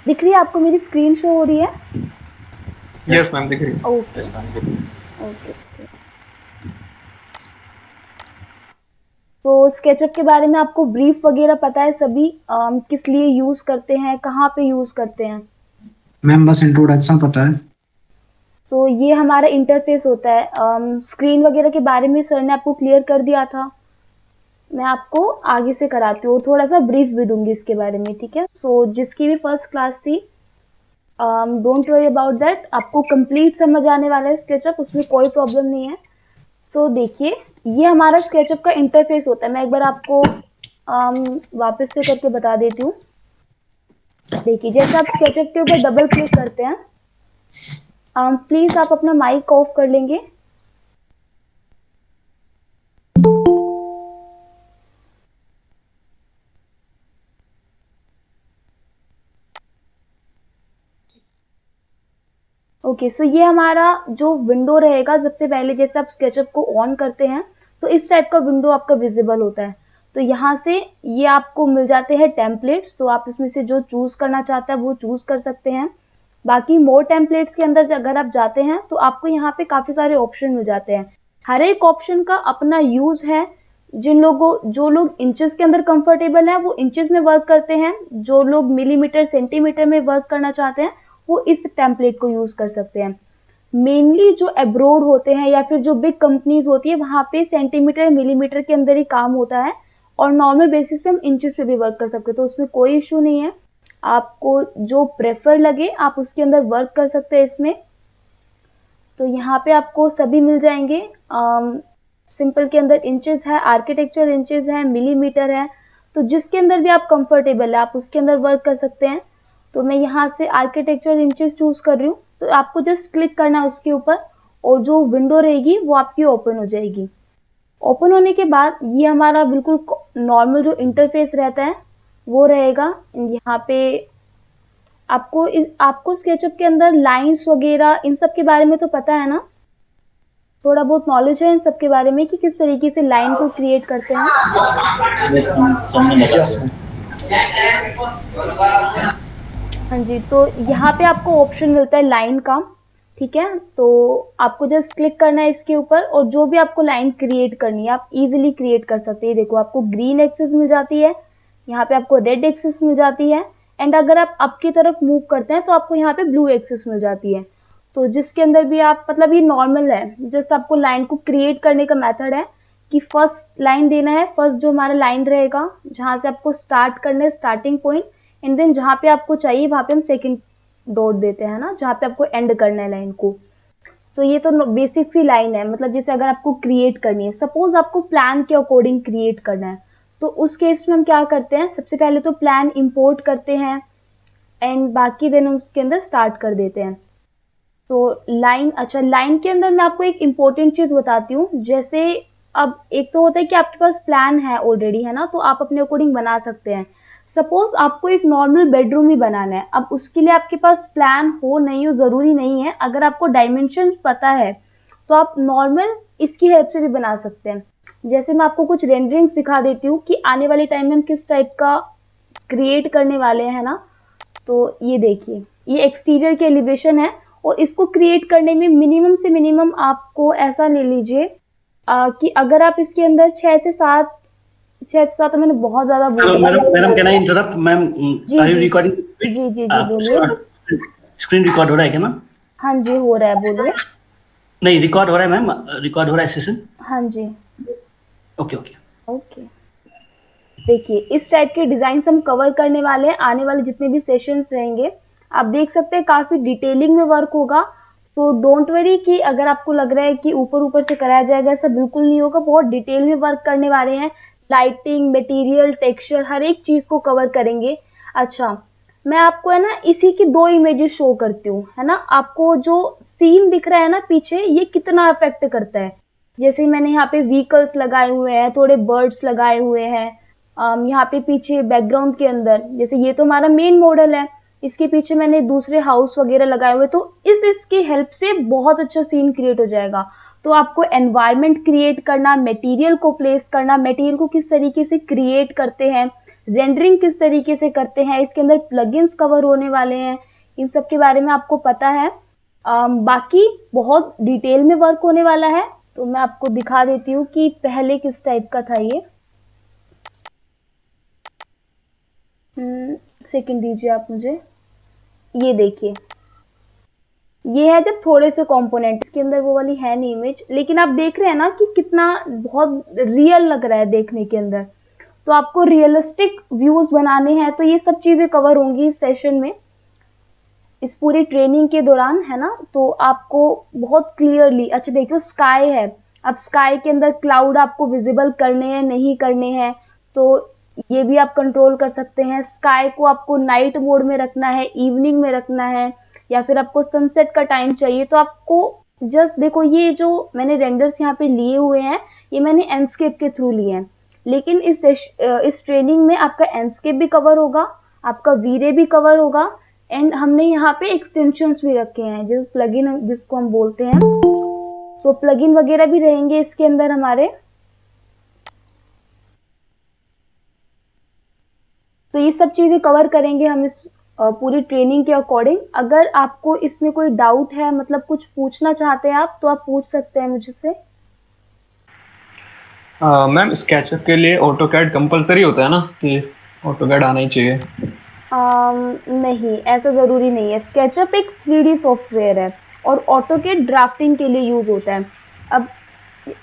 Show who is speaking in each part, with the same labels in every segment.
Speaker 1: दिख रही है आपको, मेरी स्क्रीन शो हो रही है?
Speaker 2: यस मैम, दिख रही है।
Speaker 1: Okay okay. तो स्केचअप के बारे में आपको ब्रीफ वगैरह पता है सभी, किस लिए यूज करते हैं, कहाँ पे यूज करते हैं?
Speaker 3: मैम बस इंट्रोडक्शन पता है।
Speaker 1: तो ये हमारा इंटरफेस होता है। स्क्रीन वगैरह के बारे में सर ने आपको क्लियर कर दिया था। मैं आपको आगे से कराती हूँ, थोड़ा सा ब्रीफ भी दूंगी इसके बारे में, ठीक है? सो जिसकी भी फर्स्ट क्लास थी, डोंट वरी अबाउट दैट, आपको कंप्लीट समझ आने वाला है स्केचअप, उसमें कोई प्रॉब्लम नहीं है। सो देखिए, ये हमारा स्केचअप का इंटरफेस होता है। मैं एक बार आपको वापस से करके बता देती हूँ। देखिए, जैसे आप स्केचअप के ऊपर डबल क्लिक करते हैं, प्लीज आप अपना माइक ऑफ कर लेंगे। ओके, सो ये हमारा जो विंडो रहेगा, सबसे पहले जैसे आप स्केचअप को ऑन करते हैं तो इस टाइप का विंडो आपका विजिबल होता है। तो यहाँ से ये आपको मिल जाते हैं टेम्पलेट्स, तो आप इसमें से जो चूज करना चाहते हैं वो चूज कर सकते हैं। बाकी मोर टेम्पलेट्स के अंदर अगर आप जाते हैं तो आपको यहाँ पे काफी सारे ऑप्शन मिल जाते हैं। हर एक ऑप्शन का अपना यूज है। जो लोग इंचेस के अंदर कंफर्टेबल है वो इंचेस में वर्क करते हैं, जो लोग मिलीमीटर सेंटीमीटर में वर्क करना चाहते हैं वो इस टेम्पलेट को यूज कर सकते हैं। मेनली जो अब्रोड होते हैं या फिर जो बिग कंपनीज होती है वहां पे सेंटीमीटर मिलीमीटर के अंदर ही काम होता है, और नॉर्मल बेसिस पे हम इंचेस पे भी वर्क कर सकते हैं, तो उसमें कोई इशू नहीं है। आपको जो प्रेफर लगे आप उसके अंदर वर्क कर सकते हैं इसमें। तो यहाँ पे आपको सभी मिल जाएंगे। सिंपल के अंदर इंचेस है, आर्किटेक्चर इंचेस है, मिलीमीटर है, तो जिसके अंदर भी आप कंफर्टेबल है आप उसके अंदर वर्क कर सकते हैं। तो मैं यहाँ से आर्किटेक्चर इंचेस चूज कर रही हूँ, तो आपको जस्ट क्लिक करना है उसके ऊपर और जो विंडो रहेगी वो आपकी ओपन हो जाएगी। ओपन होने के बाद ये हमारा बिल्कुल नॉर्मल जो इंटरफेस रहता है वो रहेगा। यहाँ पे आपको स्केचअप के अंदर लाइंस वगैरह इन सब के बारे में तो पता है ना? थोड़ा बहुत नॉलेज है इन सब के बारे में कि किस तरीके से लाइन को क्रिएट करते हैं? हाँ जी, तो यहाँ पे आपको ऑप्शन मिलता है लाइन का, ठीक है? तो आपको जस्ट क्लिक करना है इसके ऊपर और जो भी आपको लाइन क्रिएट करनी है आप इजीली क्रिएट कर सकते हैं। देखो, आपको ग्रीन एक्सिस मिल जाती है, यहाँ पे आपको रेड एक्सिस मिल जाती है, एंड अगर आप अप की तरफ मूव करते हैं तो आपको यहाँ पे ब्लू एक्सिस मिल जाती है। तो जिसके अंदर भी आप, मतलब ये नॉर्मल है, जस्ट आपको लाइन को क्रिएट करने का मेथड है कि फर्स्ट लाइन देना है। फर्स्ट जो हमारा लाइन रहेगा जहाँ से आपको स्टार्ट करना है, स्टार्टिंग पॉइंट, एंड देन जहाँ पे आपको चाहिए वहाँ पे हम सेकंड डॉट देते हैं ना, जहाँ पे आपको एंड करना है लाइन को। तो ये तो बेसिक सी लाइन है, मतलब जैसे अगर आपको क्रिएट करनी है, सपोज आपको प्लान के अकॉर्डिंग क्रिएट करना है, तो उस केस में हम क्या करते हैं, सबसे पहले तो प्लान इंपोर्ट करते हैं एंड बाकी दिन हम उसके अंदर स्टार्ट कर देते हैं। तो लाइन, अच्छा, लाइन के अंदर मैं आपको एक इम्पोर्टेंट चीज बताती हूँ। जैसे अब एक तो होता है कि आपके पास प्लान है ऑलरेडी, है ना, तो आप अपने अकॉर्डिंग बना सकते हैं। सपोज आपको एक नॉर्मल बेडरूम ही बनाना है, अब उसके लिए आपके पास प्लान हो नहीं हो जरूरी नहीं है। अगर आपको डायमेंशन पता है तो आप नॉर्मल इसकी हेल्प से भी बना सकते हैं। जैसे मैं आपको कुछ रेंडरिंग्स दिखा देती हूँ कि आने वाले टाइम में हम किस टाइप का क्रिएट करने वाले हैं ना। तो ये देखिए, ये एक्सटीरियर की एलिवेशन है और इसको क्रिएट करने में मिनिमम से मिनिमम आपको ऐसा ले लीजिए कि अगर आप इसके अंदर 6 से 7 तो मैंने बहुत ज्यादा बोल दिया।
Speaker 3: Madam can I interrupt ma'am?
Speaker 1: जी
Speaker 3: आर यू
Speaker 1: जी
Speaker 3: रिकॉर्डिंग?
Speaker 1: जी जी जी बोलिए।
Speaker 3: स्क्रीन रिकॉर्ड हो रहा है क्या मैम?
Speaker 1: हाँ जी, हो रहा है, बोलिए।
Speaker 3: नहीं, रिकॉर्ड हो रहा है मैम, रिकॉर्ड हो रहा है सेशन।
Speaker 1: हाँ जी।
Speaker 3: Okay okay.
Speaker 1: ओके, देखिए इस टाइप के डिजाइन हम कवर करने वाले हैं आने वाले जितने भी सेशंस रहेंगे। आप देख सकते हैं काफी डिटेलिंग में वर्क होगा। तो डोंट वरी कि अगर आपको लग रहा है कि ऊपर ऊपर से कराया जाएगा, ऐसा बिल्कुल नहीं होगा। बहुत डिटेल में वर्क करने वाले हैं, लाइटिंग, मटेरियल, टेक्सचर, हर एक चीज को कवर करेंगे। अच्छा, मैं आपको है ना इसी की 2 इमेजेस शो करती हूँ, है ना। आपको जो सीन दिख रहा है ना पीछे, ये कितना अफेक्ट करता है। जैसे मैंने यहाँ पे व्हीकल्स लगाए हुए हैं, थोड़े बर्ड्स लगाए हुए हैं। यहाँ पे पीछे बैकग्राउंड के अंदर, जैसे ये तो हमारा मेन मॉडल है, इसके पीछे मैंने दूसरे हाउस वगैरह लगाए हुए, तो इसकी हेल्प से बहुत अच्छा सीन क्रिएट हो जाएगा। तो आपको एनवायरनमेंट क्रिएट करना, मटेरियल को प्लेस करना, मटेरियल को किस तरीके से क्रिएट करते हैं, रेंडरिंग किस तरीके से करते हैं, इसके अंदर प्लगइन्स कवर होने वाले हैं, इन सब के बारे में आपको पता है। बाकी बहुत डिटेल में वर्क होने वाला है, तो मैं आपको दिखा देती हूँ कि पहले किस टाइप का था ये। सेकंड दीजिए आप मुझे। ये देखिए, ये है जब थोड़े से कंपोनेंट, इसके अंदर वो वाली है नहीं इमेज, लेकिन आप देख रहे हैं ना कि कितना बहुत रियल लग रहा है देखने के अंदर। तो आपको रियलिस्टिक व्यूज बनाने हैं तो ये सब चीजें कवर होंगी इस सेशन में, इस पूरी ट्रेनिंग के दौरान, है ना। तो आपको बहुत क्लियरली, अच्छा देखिए स्काई है, अब स्काई के अंदर क्लाउड आपको विजिबल करने हैं नहीं करने हैं, तो ये भी आप कंट्रोल कर सकते हैं। स्काई को आपको नाइट मोड में रखना है, इवनिंग में रखना है, या फिर आपको सनसेट का टाइम चाहिए, तो आपको जस्ट देखो, ये जो मैंने रेंडर्स यहाँ पे लिए हुए हैं ये मैंने एंडस्केप के थ्रू लिए हैं, लेकिन इस ट्रेनिंग में आपका एंडस्केप भी कवर होगा, आपका वीरे भी कवर होगा, एंड हमने यहाँ पे एक्सटेंशंस भी रखे हैं जो प्लगइन जिसको हम बोलते हैं। सो प्लगइन वगैरह भी रहेंगे इसके अंदर हमारे। तो ये सब चीजें कवर करेंगे हम इस पूरी ट्रेनिंग के अकॉर्डिंग। अगर आपको इसमें कोई डाउट है, मतलब कुछ पूछना चाहते हैं आप, तो आप पूछ सकते हैं मुझसे।
Speaker 2: मैम स्केचअप के लिए ऑटोकैड कंपलसरी होता है ना कि ऑटोकैड आना ही चाहिए?
Speaker 1: नहीं, ऐसा ज़रूरी नहीं है। स्केचअप एक 3D सॉफ्टवेयर है और ऑटोकैड ड्राफ्टिंग के लिए यूज़ होता है। अब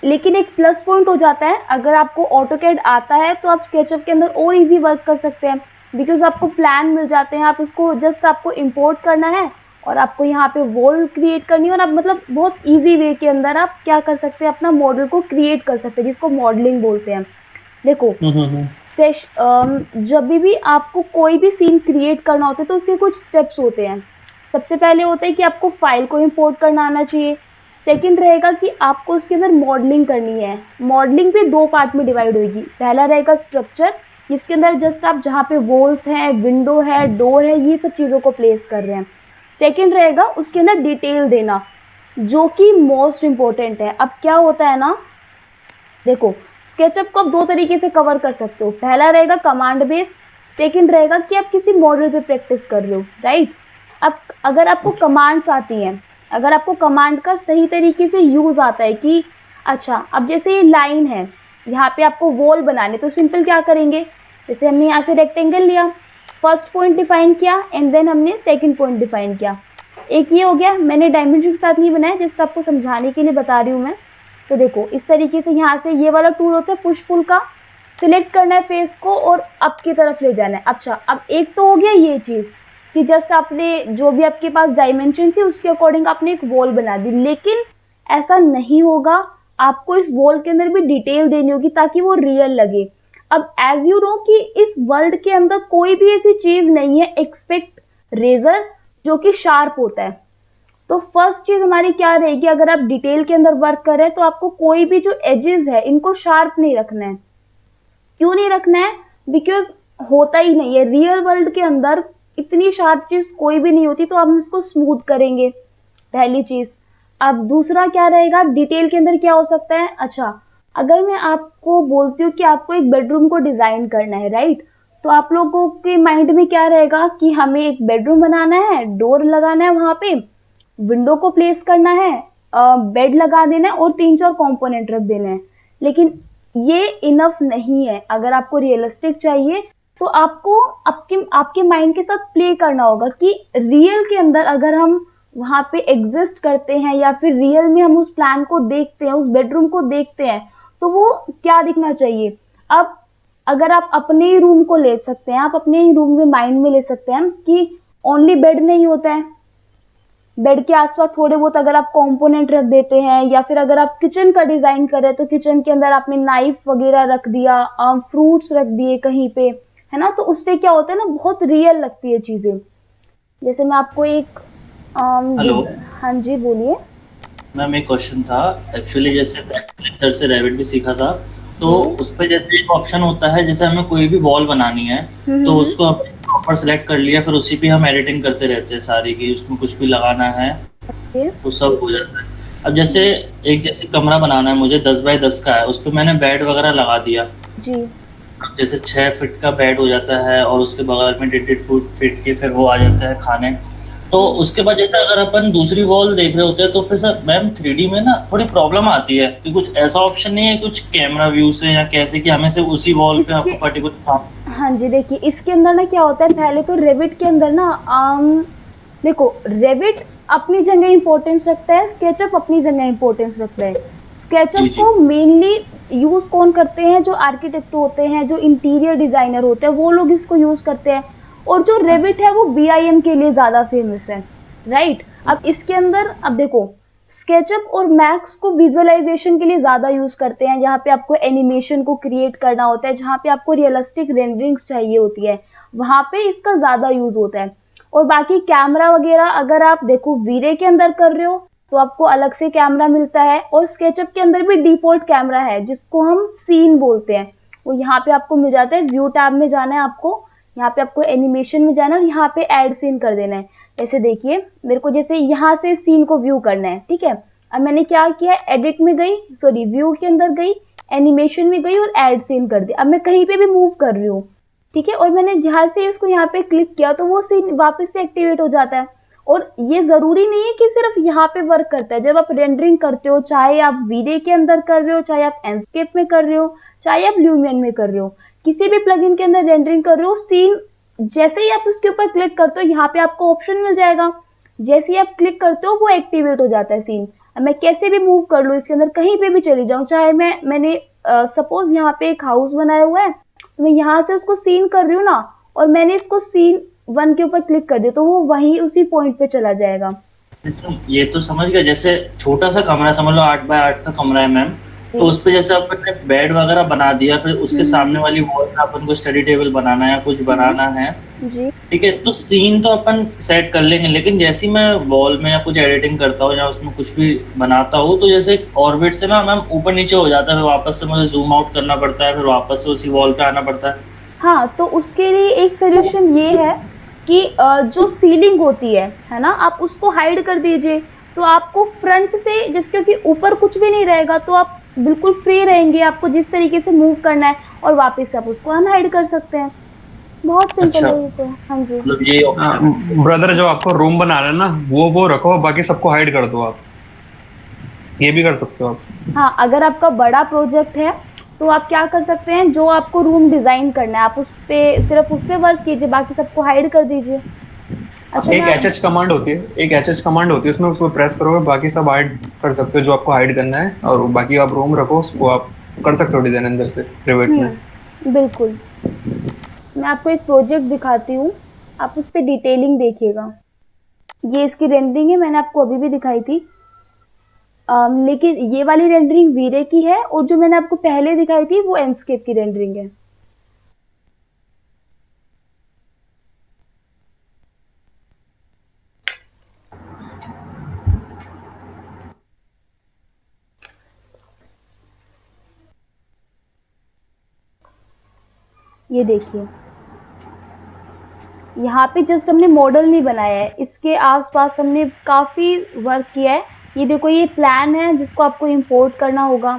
Speaker 1: लेकिन एक प्लस पॉइंट हो जाता है, अगर आपको ऑटोकैड आता है तो आप स्केचअप के अंदर और इजी वर्क कर सकते हैं, बिकॉज आपको प्लान मिल जाते हैं, आप उसको जस्ट आपको इंपोर्ट करना है और आपको यहाँ पे वॉल क्रिएट करनी है, और आप मतलब बहुत इजी वे के अंदर आप क्या कर सकते हैं, अपना मॉडल को क्रिएट कर सकते हैं, जिसको मॉडलिंग बोलते हैं। देखो जब भी आपको कोई भी सीन क्रिएट करना होता है तो उसके कुछ स्टेप्स होते हैं। सबसे पहले होता है कि आपको फाइल को इंपोर्ट करना आना चाहिए। सेकंड रहेगा कि आपको उसके अंदर मॉडलिंग करनी है। मॉडलिंग भी 2 पार्ट में डिवाइड होगी। पहला रहेगा स्ट्रक्चर, जिसके अंदर जस्ट आप जहाँ पे वॉल्स हैं, विंडो है, डोर है, ये सब चीज़ों को प्लेस कर रहे हैं। सेकंड रहेगा उसके अंदर डिटेल देना, जो कि मोस्ट इम्पोर्टेंट है। अब क्या होता है ना, देखो स्केचअप को आप 2 तरीके से कवर कर सकते हो। पहला रहेगा कमांड बेस, सेकंड रहेगा कि आप किसी मॉडल पे प्रैक्टिस कर रहे हो, राइट। अब अगर आपको कमांड्स आती हैं, अगर आपको कमांड का सही तरीके से यूज़ आता है कि अच्छा अब जैसे ये लाइन है, यहाँ पे आपको वॉल बनाने, तो सिंपल क्या करेंगे, जैसे हमने यहाँ से रेक्टेंगल लिया, फर्स्ट पॉइंट डिफाइन किया एंड देन हमने सेकंड पॉइंट डिफाइन किया। एक ये हो गया, मैंने डायमेंशन के साथ नहीं बनाया, जस्ट आपको समझाने के लिए बता रही हूँ मैं। तो देखो इस तरीके से यहाँ से ये वाला टूल होता है पुश पुल का, सिलेक्ट करना है फेस को और अप की तरफ ले जाना है। अच्छा अब एक तो हो गया ये चीज़ कि जस्ट आपने जो भी आपके पास डायमेंशन थी उसके अकॉर्डिंग आपने एक वॉल बना दी, लेकिन ऐसा नहीं होगा, आपको इस वॉल के अंदर भी डिटेल देनी होगी ताकि वो रियल लगे। अब एज यू नो कि इस वर्ल्ड के अंदर कोई भी ऐसी चीज़ नहीं है एक्सपेक्ट रेजर जो कि शार्प होता है। तो फर्स्ट चीज हमारी क्या रहेगी, अगर आप डिटेल के अंदर वर्क कर रहे हैं तो आपको कोई भी जो एजेस है इनको शार्प नहीं रखना है। क्यों नहीं रखना है, बिकॉज होता ही नहीं है रियल वर्ल्ड के अंदर, इतनी शार्प चीज कोई भी नहीं होती, तो हम इसको स्मूथ करेंगे, पहली चीज। अब दूसरा क्या रहेगा, डिटेल के अंदर क्या हो सकता है, अच्छा अगर मैं आपको बोलती हूँ कि आपको एक बेडरूम को डिजाइन करना है, राइट, तो आप लोगों के माइंड में क्या रहेगा कि हमें एक बेडरूम बनाना है, डोर लगाना है, वहां पे विंडो को प्लेस करना है, बेड लगा देना है और 3-4 कंपोनेंट रख देना है। लेकिन ये इनफ नहीं है। अगर आपको रियलिस्टिक चाहिए तो आपको आपके माइंड के साथ प्ले करना होगा कि रियल के अंदर अगर हम वहां पे एग्जिस्ट करते हैं या फिर रियल में हम उस प्लान को देखते हैं, उस बेडरूम को देखते हैं, तो वो क्या दिखना चाहिए। अब अगर आप अपने ही रूम को ले सकते हैं, आप अपने ही रूम में माइंड में ले सकते हैं कि ओनली बेड नहीं होता है, बेड के आसपास थोड़े बहुत अगर आप कंपोनेंट रख देते हैं, या फिर अगर आप किचन का डिजाइन कर रहे हैं तो किचन के अंदर आपने नाइफ वगैरह रख दिया, फ्रूट्स रख दिए कहीं पे, है ना, तो उससे क्या होता है ना, बहुत रियल लगती है चीजें। जैसे मैं आपको एक
Speaker 3: हेलो,
Speaker 1: हाँ जी बोलिए।
Speaker 3: मैम एक क्वेश्चन था एक्चुअली, जैसे सर से रेविट भी सीखा था, तो उस पर जैसे एक ऑप्शन होता है, जैसे हमें कोई भी वॉल बनानी है तो उसको प्रॉपर सेलेक्ट कर लिया, फिर उसी पे हम एडिटिंग करते रहते हैं सारी की, उसमें कुछ भी लगाना है तो सब हो जाता है। अब जैसे एक जैसे कमरा बनाना है मुझे 10 बाय 10 का है, उस पर मैंने बेड वगैरह लगा दिया
Speaker 1: जी,
Speaker 3: जैसे 6 फीट का बेड हो जाता है और उसके बगल में 1.5 फीट के फिर वो आ जाता है खाने। तो
Speaker 1: जी
Speaker 3: उसके बाद जैसे अगर अपन दूसरी वॉल देख रहे होते हैं तो फिर सर मैम 3D में ना थोड़ी प्रॉब्लम आती है कि कुछ ऐसा ऑप्शन नहीं है कुछ कैमरा व्यू से या कैसे कि हमें सिर्फ उसी वॉल पे
Speaker 1: इसके
Speaker 3: आपको पर्टिकुलर।
Speaker 1: हाँ जी, देखिए इसके अंदर ना क्या होता है, पहले तो रेविट के अंदर ना देखो रेविट अपनी जगह इम्पोर्टेंस रखता है, स्केचअप अपनी जगह इम्पोर्टेंस रखता है।
Speaker 3: जी
Speaker 1: स्केचअप
Speaker 3: जी
Speaker 1: को मेनली यूज कौन करते हैं, जो आर्किटेक्ट होते हैं, जो इंटीरियर डिजाइनर होते हैं, वो लोग इसको यूज करते हैं। और जो रेविट है वो बीआईएम के लिए ज्यादा फेमस है, राइट। अब इसके अंदर अब देखो स्केचअप और मैक्स को विजुअलाइजेशन के लिए ज्यादा यूज करते हैं, जहाँ पे आपको एनिमेशन को क्रिएट करना होता है, जहाँ पे आपको रियलिस्टिक रेंडरिंग्स चाहिए होती है, वहां पे इसका ज्यादा यूज होता है। और बाकी कैमरा वगैरह अगर आप देखो वीरे के अंदर कर रहे हो तो आपको अलग से कैमरा मिलता है, और स्केचअप के अंदर भी डिफॉल्ट कैमरा है जिसको हम सीन बोलते हैं, वो यहाँ पे आपको मिल जाता है। व्यू टैब में जाना है आपको, यहाँ पे आपको एनिमेशन में जाना है और यहाँ पे ऐड सीन कर देना है। जैसे देखिए मेरे को जैसे यहाँ से सीन को व्यू करना है, ठीक है। अब मैंने क्या किया, एडिट में गई, सॉरी व्यू के अंदर गई, एनिमेशन में गई और ऐड सीन कर दिया। अब मैं कहीं पे भी मूव कर रही हूँ, ठीक है, और मैंने जहाँ से इसको यहाँ पे क्लिक किया तो वो सीन वापस से एक्टिवेट हो जाता है। और ये जरूरी नहीं है कि सिर्फ यहाँ पे वर्क करता है, जब आप रेंडरिंग करते हो, चाहे आप वीरे के अंदर कर रहे हो, चाहे आप एंडस्केप में कर रहे हो, चाहे आप ल्यूमियन में कर रहे हो, किसी भी प्लगइन के अंदर रेंडरिंग कर रहे हो, सीन जैसे ही आप उसके ऊपर क्लिक करते हो यहाँ पे आपको ऑप्शन मिल जाएगा, जैसे ही आप क्लिक करते हो वो एक्टिवेट हो जाता है सीन। अब मैं कैसे भी मूव कर लूँ इसके अंदर, कहीं पे भी चली जाऊँ, चाहे मैंने सपोज यहाँ पे एक हाउस बनाया हुआ है तो मैं यहाँ से उसको सीन कर रही हूँ ना, और मैंने इसको सीन 1 के ऊपर क्लिक कर दिया तो वो वही उसी पॉइंट पे चला जाएगा।
Speaker 3: ये तो समझ गया, जैसे छोटा सा कमरा समझ लो 8 बाय 8 का कमरा है मैम, तो उस पे जैसे अपन ने बेड वगैरह बना दिया, फिर उसके सामने वाली वॉल पे अपन को स्टडी टेबल बनाना है या कुछ बनाना है,
Speaker 1: जी
Speaker 3: ठीक है, तो सीन तो अपन सेट कर लेंगे। लेकिन जैसे ही मैं वॉल में या कुछ एडिटिंग करता हूँ या उसमें कुछ भी बनाता हूँ तो जैसे ऑर्बिट से ना मैम ऊपर नीचे हो जाता है, फिर वापस से मुझे जूम आउट करना पड़ता है, फिर वापस से उसी वॉल पे आना पड़ता है।
Speaker 1: हाँ, तो उसके लिए एक सोल्यूशन ये है कि जो सीलिंग होती है ना, आप उसको हाइड कर दीजिए, तो आपको फ्रंट से जैसे क्योंकि ऊपर कुछ भी नहीं रहेगा तो आप बिल्कुल फ्री रहेंगे, आपको जिस तरीके से मूव करना है और वापस से आप उसको अनहाइड कर सकते हैं। बहुत सिंपल
Speaker 3: अच्छा,
Speaker 1: है ये तो। हाँ जी,
Speaker 3: मतलब ये ऑप्शन।
Speaker 2: ब्रदर जो आपको रूम बना रहे हैं ना वो रखो, बाकी सबको हाइड कर दो आप, ये भी कर सकते हो आप।
Speaker 1: हाँ, अगर आपका बड़ा प्रोजेक्ट है तो आप क्या कर सकते हैं, जो आपको रूम डिजाइन करना है आप उस पे सिर्फ उस पे वर्क कीजिए, बाकी सबको हाइड कर दीजिए। अच्छा
Speaker 2: एक
Speaker 1: मैं
Speaker 2: एचएच कमांड होती है, एक एचएच कमांड होती है, उसमें उसको प्रेस करोगे बाकी सब हाइड कर सकते हो जो आपको हाइड करना है, और बाकी आप रूम रखो उसको आप कर सकते हो डिजाइन अंदर से रिवेट में।
Speaker 1: बिल्कुल। मैं आपको एक प्रोजेक्ट दिखाती हूँ, आप उस पे डिटेलिंग देखिएगा। ये इसकी रेंडरिंग है, मैंने आपको अभी भी दिखाई थी। लेकिन ये वाली रेंडरिंग वीरे की है और जो मैंने आपको पहले दिखाई थी वो एंडस्केप की रेंडरिंग है। ये देखिए यहाँ पे जस्ट हमने मॉडल नहीं बनाया है, इसके आसपास हमने काफी वर्क किया है। ये देखो ये प्लान है जिसको आपको इंपोर्ट करना होगा,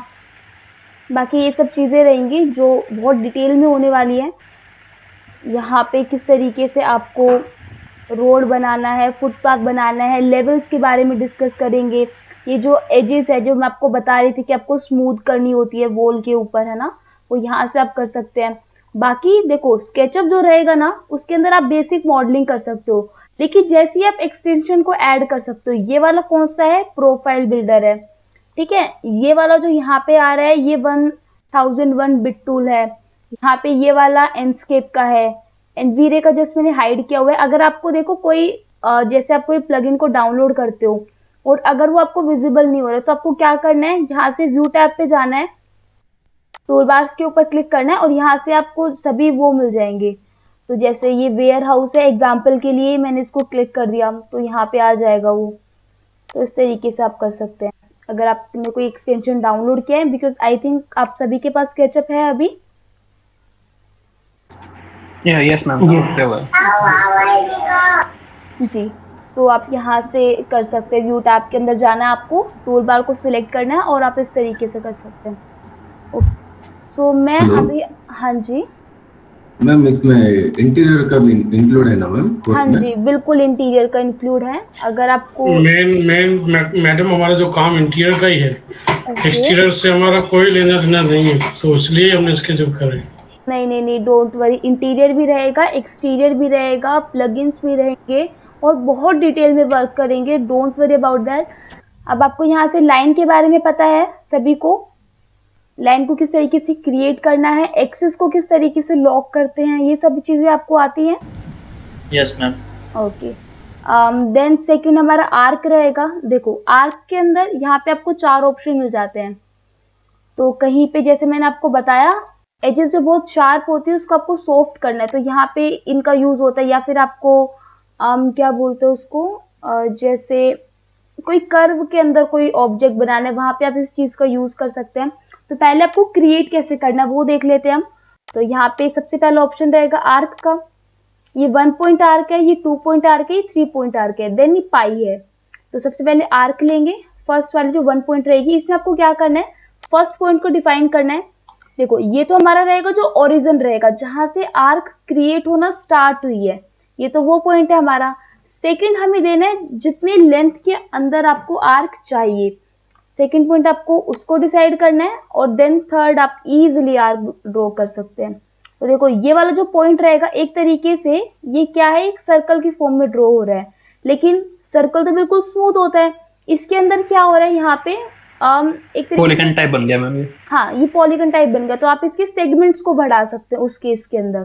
Speaker 1: बाकी ये सब चीजें रहेंगी जो बहुत डिटेल में होने वाली है। यहाँ पे किस तरीके से आपको रोड बनाना है, फुटपाथ बनाना है, लेवल्स के बारे में डिस्कस करेंगे। ये जो एजेस है जो मैं आपको बता रही थी कि आपको स्मूथ करनी होती है वॉल के ऊपर, है ना, वो यहाँ से आप कर सकते हैं। बाकी देखो स्केचअप जो रहेगा ना उसके अंदर आप बेसिक मॉडलिंग कर सकते हो, लेकिन जैसे ही आप एक्सटेंशन को ऐड कर सकते हो। ये वाला कौन सा है, प्रोफाइल बिल्डर है, ठीक है। ये वाला जो यहाँ पे आ रहा है ये 1001 बिट टूल है। यहाँ पे ये वाला एंडस्केप का है, एंड वीरे का जस्ट मैंने हाइड किया हुआ है। अगर आपको देखो कोई जैसे आप कोई प्लगइन को डाउनलोड करते हो और अगर वो आपको विजिबल नहीं हो रहा तो आपको क्या करना है, यहाँ से व्यू टैब पे जाना है, टूल बार्स के ऊपर क्लिक करना है और यहाँ से आपको सभी वो मिल जाएंगे। तो जैसे ये वेयर हाउस है, एग्जाम्पल के लिए मैंने इसको क्लिक कर दिया तो यहाँ पे आ जाएगा वो। तो इस तरीके से आप कर सकते हैं अगर आपने कोई एक्सटेंशन डाउनलोड किया है, बिकॉज आई थिंक आप सभी के पास स्केचअप है अभी।
Speaker 2: यस मैम,
Speaker 1: जी, तो आप यहाँ से कर सकते हैं। व्यू टैब के अंदर जाना है, आपको टूल बार को सिलेक्ट करना है और आप इस तरीके से कर सकते हैं। ओके, सो मैं अभी, हाँ जी
Speaker 4: मैम इसमें इंटीरियर का भी इंक्लूड है ना मैम
Speaker 1: हाँ
Speaker 4: उसमें?
Speaker 1: जी, बिल्कुल इंटीरियर का इंक्लूड है। अगर आपको
Speaker 5: मेन मेन मैडम हमारा जो काम इंटीरियर का ही है,
Speaker 1: ओके,
Speaker 5: एक्सटीरियर से हमारा कोई लेना देना नहीं है, तो इसलिए हमने इसके जो करे।
Speaker 1: नहीं नहीं नहीं, डोंट वरी, इंटीरियर भी रहेगा, एक्सटीरियर भी रहेगा, प्लगइन्स भी रहेंगे और बहुत डिटेल में वर्क करेंगे, डोंट वरी अबाउट दैट। अब आपको यहाँ से लाइन के बारे में पता है सभी को, लाइन को किस तरीके से क्रिएट करना है, एक्सेस को किस तरीके से लॉक करते हैं, ये सब चीज़ें आपको आती हैं।
Speaker 3: Yes ma'am.
Speaker 1: Okay, then second हमारा आर्क रहेगा। देखो आर्क के अंदर यहाँ पे आपको 4 ऑप्शन मिल जाते हैं। तो कहीं पे जैसे मैंने आपको बताया, एजेस जो बहुत शार्प होती है उसको आपको सॉफ्ट करना है, तो यहाँ पे इनका यूज होता है। या फिर आपको क्या बोलते हैं उसको, जैसे कोई कर्व के अंदर कोई ऑब्जेक्ट बनाना है, वहां पे आप इस चीज का यूज कर सकते हैं। तो पहले आपको क्रिएट कैसे करना है वो देख लेते हैं हम। तो यहाँ पे सबसे पहला ऑप्शन रहेगा आर्क का। ये 1 पॉइंट आर्क है, ये 2 पॉइंट आर्क है, ये 3 पॉइंट आर्क है, देन ये पाई है। तो सबसे पहले आर्क लेंगे, फर्स्ट वाली जो 1 पॉइंट रहेगी, इसमें आपको क्या करना है, फर्स्ट पॉइंट को डिफाइन करना है। देखो ये तो हमारा रहेगा जो ओरिजिन रहेगा, जहां से आर्क क्रिएट होना स्टार्ट हुई है, ये तो वो पॉइंट है हमारा। सेकंड हमें देना है जितने लेंथ के अंदर आपको आर्क चाहिए, सेकंड पॉइंट आपको उसको डिसाइड करना है। और देन थर्ड आप इजीली आर्क ड्रॉ कर सकते हैं। तो देखो ये वाला जो पॉइंट रहेगा, एक तरीके से ये क्या है, एक सर्कल की फॉर्म में ड्रॉ हो रहा है, लेकिन सर्कल तो बिल्कुल स्मूथ होता है, इसके अंदर क्या हो रहा है यहाँ पे एक
Speaker 2: पॉलीगन टाइप बन गया मैम ये।
Speaker 1: हाँ ये पॉलीगन टाइप बन गया। तो आप इसके सेगमेंट्स को बढ़ा सकते हैं उस केस के अंदर।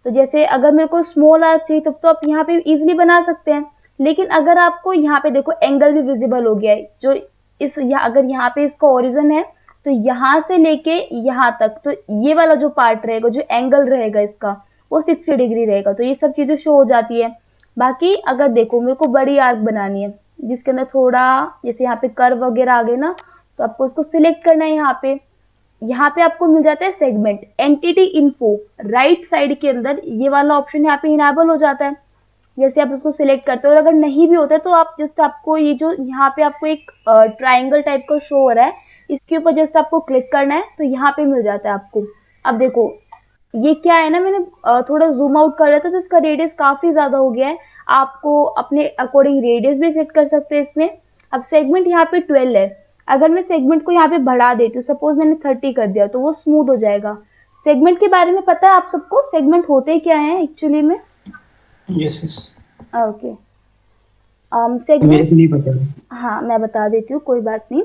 Speaker 1: तो जैसे अगर मेरे को स्मॉल आर्क चाहिए तब तो आप यहाँ पे इजीली बना सकते हैं, लेकिन अगर आपको यहाँ पे देखो एंगल भी विजिबल हो गया है, जो इस अगर यहाँ पे इसका ओरिजिन है तो यहाँ से लेके यहाँ तक, तो ये वाला जो पार्ट रहेगा, जो एंगल रहेगा इसका, वो 60 डिग्री रहेगा। तो ये सब चीजें शो हो जाती है। बाकी अगर देखो मेरे को बड़ी आर्क बनानी है जिसके अंदर थोड़ा जैसे यहाँ पे कर्व वगैरह आ गए ना, तो आपको उसको सिलेक्ट करना है। यहाँ पे आपको मिल जाता है segment, entity info, right side के अंदर ये वाला ऑप्शन यहाँ पे इनेबल हो जाता है। जैसे आप उसको सिलेक्ट करते हो, और अगर नहीं भी होता है तो आप जस्ट आपको ये जो यहाँ पे आपको एक ट्राइंगल टाइप का शो हो रहा है, इसके ऊपर जस्ट आपको क्लिक करना है, तो यहाँ पे मिल जाता है आपको। अब देखो ये क्या है ना, मैंने थोड़ा जूम आउट कर रहा था तो इसका रेडियस काफी ज्यादा हो गया है। आपको अपने अकॉर्डिंग रेडियस भी सेट कर सकते हैं इसमें। अब सेगमेंट यहाँ पे 12 है, अगर मैं सेगमेंट को यहाँ पे बढ़ा देती हूँ, सपोज मैंने 30 कर दिया, तो वो स्मूथ हो जाएगा। सेगमेंट के बारे में पता है आप सबको, सेगमेंट होते क्या है एक्चुअली में?
Speaker 5: Yes yes.
Speaker 1: ओके, सेगमेंट
Speaker 2: मेरे को नहीं पता।
Speaker 1: हाँ मैं बता देती हूँ, कोई बात नहीं।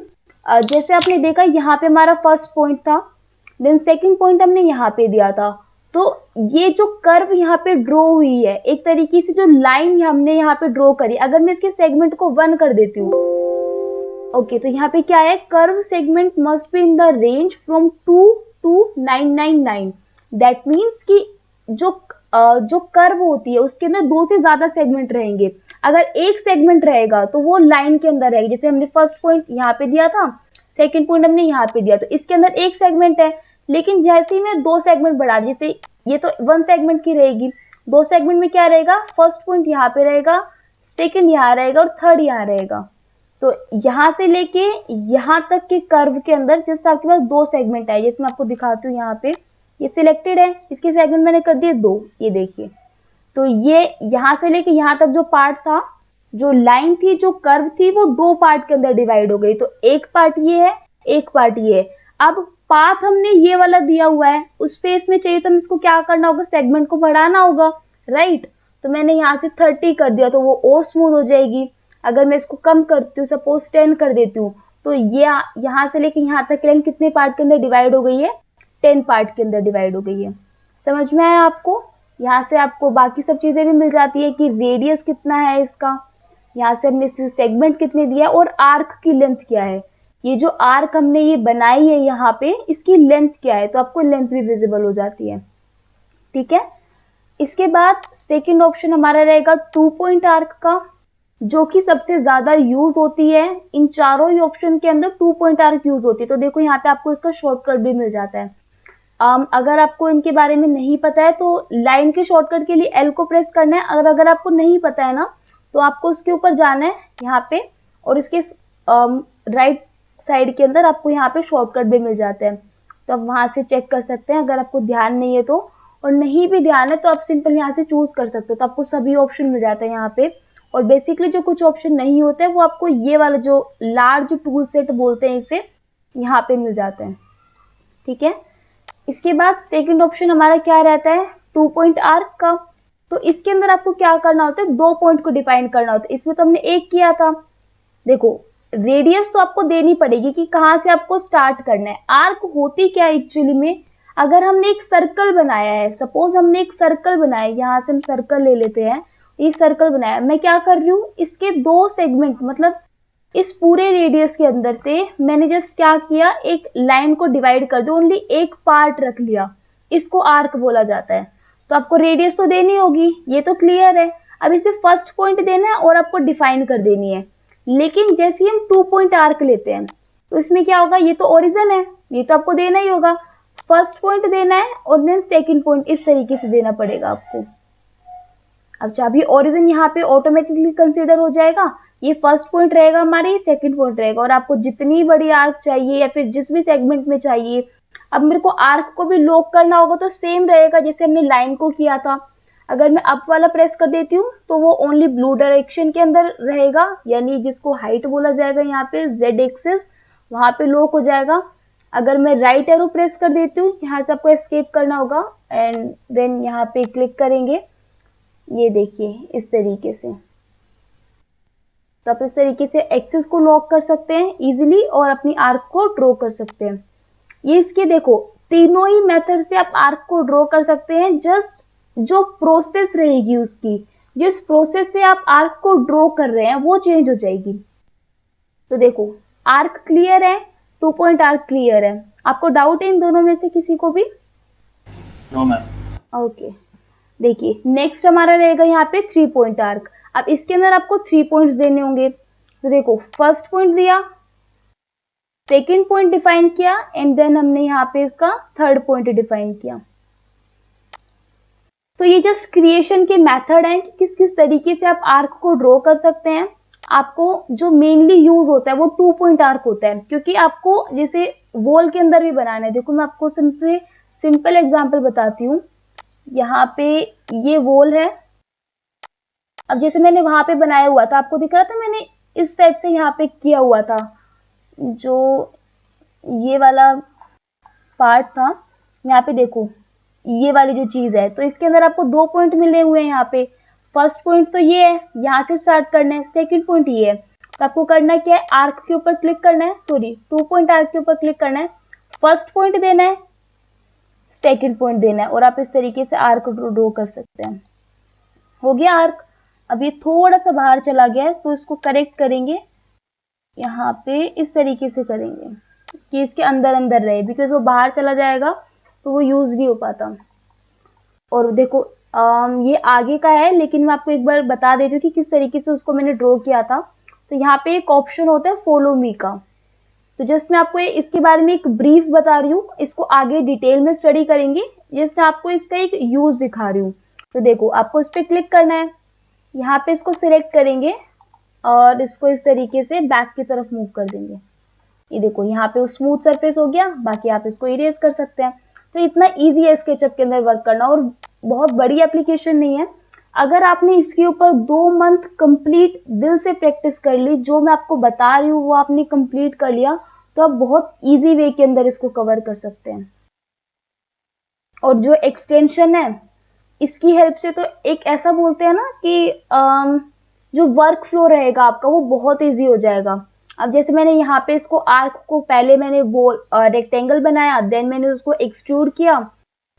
Speaker 1: जैसे आपने देखा यहाँ पे हमारा फर्स्ट पॉइंट था, देन सेकंड पॉइंट हमने यहाँ पे दिया था। तो ये जो कर्व यहाँ पे ड्रॉ हुई है, एक तरीके से जो लाइन हमने यहाँ पे ड्रॉ करी, अगर मैं इसके सेगमेंट को 1 कर देती हूँ, ओके, तो यहाँ पे क्या है, curve segment must be in the range from 2 to 999। That means कि जो कर्व होती है उसके अंदर 2 से ज्यादा सेगमेंट रहेंगे। अगर एक सेगमेंट रहेगा तो वो लाइन के अंदर रहेगी। जैसे हमने फर्स्ट पॉइंट यहाँ पे दिया था, सेकंड पॉइंट हमने यहाँ पे दिया, तो इसके अंदर एक सेगमेंट है, लेकिन जैसे ही मैं 2 सेगमेंट बढ़ा, जैसे ये तो 1 सेगमेंट की रहेगी, 2 सेगमेंट में क्या रहेगा, फर्स्ट पॉइंट यहाँ पे रहेगा, सेकंड यहाँ रहेगा और थर्ड यहाँ रहेगा। तो यहाँ से लेके यहाँ तक के कर्व के अंदर जस्ट आपके पास 2 सेगमेंट है। जैसे मैं आपको दिखाती हूँ, यहाँ पे ये सिलेक्टेड है, इसके सेगमेंट मैंने कर दिए 2, ये देखिए। तो ये यहाँ से लेके यहाँ तक जो पार्ट था, जो लाइन थी, जो कर्व थी, वो 2 पार्ट के अंदर डिवाइड हो गई। तो एक पार्ट ये है, एक पार्ट ये है। अब पाथ हमने ये वाला दिया हुआ है, उस स्पेस में चाहिए तो हम इसको क्या करना होगा, सेगमेंट को बढ़ाना होगा, राइट। तो मैंने यहाँ से 30 कर दिया तो वो और स्मूथ हो जाएगी। अगर मैं इसको कम करती हूँ, सपोज 10 कर देती हूँ, तो ये यहाँ से लेके यहाँ तक लाइन कितने पार्ट के अंदर डिवाइड हो गई है, 10 पार्ट के अंदर डिवाइड हो गई है। समझ में आया आपको? यहाँ से आपको बाकी सब चीजें भी मिल जाती है कि रेडियस कितना है इसका, यहाँ से हमने सेगमेंट कितने दिया और आर्क की लेंथ क्या है। ये जो आर्क हमने ये बनाई है यहाँ पे, इसकी लेंथ क्या है, तो आपको लेंथ भी विजिबल हो जाती है। ठीक है, इसके बाद सेकंड ऑप्शन हमारा रहेगा 2 पॉइंट आर्क का, जो कि सबसे ज्यादा यूज होती है। इन चारों ही ऑप्शन के अंदर 2 पॉइंट आर्क यूज होती है। तो देखो यहाँ पे आपको इसका शॉर्टकट भी मिल जाता है। अगर आपको इनके बारे में नहीं पता है तो लाइन के शॉर्टकट के लिए एल को प्रेस करना है। अगर आपको नहीं पता है ना, तो आपको उसके ऊपर जाना है यहाँ पे, और इसके राइट साइड के अंदर आपको यहाँ पे शॉर्टकट भी मिल जाते हैं, तो आप वहां से चेक कर सकते हैं अगर आपको ध्यान नहीं है तो। और नहीं भी ध्यान है तो आप सिंपल यहाँ से चूज कर सकते हो, तो आपको सभी ऑप्शन मिल जाता है यहाँ पे। और बेसिकली जो कुछ ऑप्शन नहीं होते हैं वो आपको ये वाला जो लार्ज टूल सेट बोलते हैं इसे, यहाँ पे मिल जाते हैं, ठीक है। इसके बाद सेकंड ऑप्शन हमारा क्या रहता है, 2 पॉइंट आर्क का। तो इसके अंदर आपको क्या करना होता है, 2 पॉइंट को डिफाइन करना होता है। इसमें तो हमने एक किया था। देखो रेडियस तो आपको देनी पड़ेगी कि कहाँ से आपको स्टार्ट करना है। आर्क होती क्या है एक्चुअली में, अगर हमने एक सर्कल बनाया है, सपोज हमने एक सर्कल बनाया, यहाँ से हम सर्कल ले लेते हैं, ये सर्कल बनाया, मैं क्या कर रही हूँ, इसके 2 सेगमेंट मतलब इस पूरे रेडियस के अंदर से मैंने जस्ट क्या किया, एक लाइन को डिवाइड कर दो, ओनली एक पार्ट रख लिया, इसको आर्क बोला जाता है। तो आपको रेडियस तो देनी होगी, ये तो क्लियर है। अब इसमें फर्स्ट पॉइंट देना है और आपको डिफाइन कर देनी है। लेकिन जैसे हम 2 पॉइंट आर्क लेते हैं तो इसमें क्या होगा, ये तो ओरिजिन है, ये तो आपको देना ही होगा। फर्स्ट पॉइंट देना है और देन सेकंड पॉइंट, इस तरीके से देना पड़ेगा आपको। अब चाहे ओरिजिन यहाँ पे ऑटोमेटिकली कंसीडर हो जाएगा, ये फर्स्ट पॉइंट रहेगा हमारे, ये सेकंड पॉइंट रहेगा। और आपको जितनी बड़ी आर्क चाहिए या फिर जिस भी सेगमेंट में चाहिए, अब मेरे को आर्क को भी लॉक करना होगा तो सेम रहेगा जैसे हमने लाइन को किया था। अगर मैं अप वाला प्रेस कर देती हूँ तो वो ओनली ब्लू डायरेक्शन के अंदर रहेगा, यानी जिसको हाइट बोला जाएगा यहाँ पे जेड एक्सिस, वहां पे लॉक हो जाएगा। अगर मैं राइट एरो प्रेस कर देती हूँ, यहाँ से आपको एस्केप करना होगा एंड देन यहाँ पे क्लिक करेंगे, ये देखिए इस तरीके से। तो आप इस तरीके से एक्सिस को लॉक कर सकते हैं इजीली और अपनी आर्क को ड्रॉ कर सकते हैं। ये इसके देखो तीनों ही मेथड से आप आर्क को ड्रॉ कर सकते हैं। जस्ट जो प्रोसेस रहेगी उसकी, जिस प्रोसेस से आप आर्क को ड्रॉ कर रहे हैं वो चेंज हो जाएगी। तो देखो आर्क क्लियर है, 2 पॉइंट आर्क क्लियर है। आपको डाउट है इन दोनों में से किसी को भी?
Speaker 3: No ma'am.
Speaker 1: ओके, देखिए नेक्स्ट हमारा रहेगा यहाँ पे 3 पॉइंट आर्क। अब इसके अंदर आपको 3 पॉइंट्स देने होंगे। तो देखो फर्स्ट पॉइंट दिया, सेकंड पॉइंट डिफाइन किया एंड देन हमने यहाँ पे इसका थर्ड पॉइंट डिफाइन किया। तो ये जस्ट क्रिएशन के मेथड हैं कि किस किस तरीके से आप आर्क को ड्रॉ कर सकते हैं। आपको जो मेनली यूज होता है वो 2 पॉइंट आर्क होता है, क्योंकि आपको जैसे वॉल के अंदर भी बनाना है। देखो मैं आपको सबसे सिंपल एग्जांपल बताती हूँ। यहाँ पे ये वॉल है। अब जैसे मैंने वहां पे बनाया हुआ था, आपको दिख रहा था, मैंने इस टाइप से यहाँ पे किया हुआ था, जो ये वाला पार्ट था। यहाँ पे देखो ये वाली जो चीज है, तो इसके अंदर आपको 2 पॉइंट मिले हुए हैं। यहाँ पे फर्स्ट पॉइंट तो ये है, यहाँ से स्टार्ट करना है। सेकंड पॉइंट ये है, तो आपको करना क्या है, आर्क के ऊपर क्लिक करना है, सॉरी 2 पॉइंट आर्क के ऊपर क्लिक करना है, फर्स्ट पॉइंट देना है, सेकंड पॉइंट देना है, और आप इस तरीके से आर्क ड्रॉ कर सकते हैं। हो गया आर्क। अब ये थोड़ा सा बाहर चला गया है, तो इसको करेक्ट करेंगे, यहाँ पे इस तरीके से करेंगे कि इसके अंदर अंदर रहे, बिकॉज वो बाहर चला जाएगा तो वो यूज नहीं हो पाता। और देखो ये आगे का है, लेकिन मैं आपको एक बार बता देती हूँ कि किस तरीके से उसको मैंने ड्रॉ किया था। तो यहाँ पे एक ऑप्शन होता है फॉलो मी का, तो जस्ट मैं आपको इसके बारे में एक ब्रीफ बता रही हूँ, इसको आगे डिटेल में स्टडी करेंगे, जैसे आपको इसका एक यूज दिखा रही हूँ। तो देखो आपको इस पर क्लिक करना है, यहाँ पे इसको सिलेक्ट करेंगे और इसको इस तरीके से बैक की तरफ मूव कर देंगे। ये देखो यहाँ पे स्मूथ सरफेस हो गया, बाकी आप इसको इरेज कर सकते हैं। तो इतना इजी है स्केचअप के अंदर वर्क करना, और बहुत बड़ी एप्लीकेशन नहीं है। अगर आपने इसके ऊपर 2 मंथ कंप्लीट दिल से प्रैक्टिस कर ली, जो मैं आपको बता रही हूँ वो आपने कंप्लीट कर लिया, तो आप बहुत इजी वे के अंदर इसको कवर कर सकते हैं। और जो एक्सटेंशन है इसकी हेल्प से तो एक ऐसा बोलते हैं ना कि जो वर्क फ्लो रहेगा आपका वो बहुत इजी हो जाएगा। अब जैसे मैंने यहाँ पे इसको आर्क को पहले मैंने वो रेक्टेंगल बनाया, देन मैंने उसको एक्सट्रूड किया,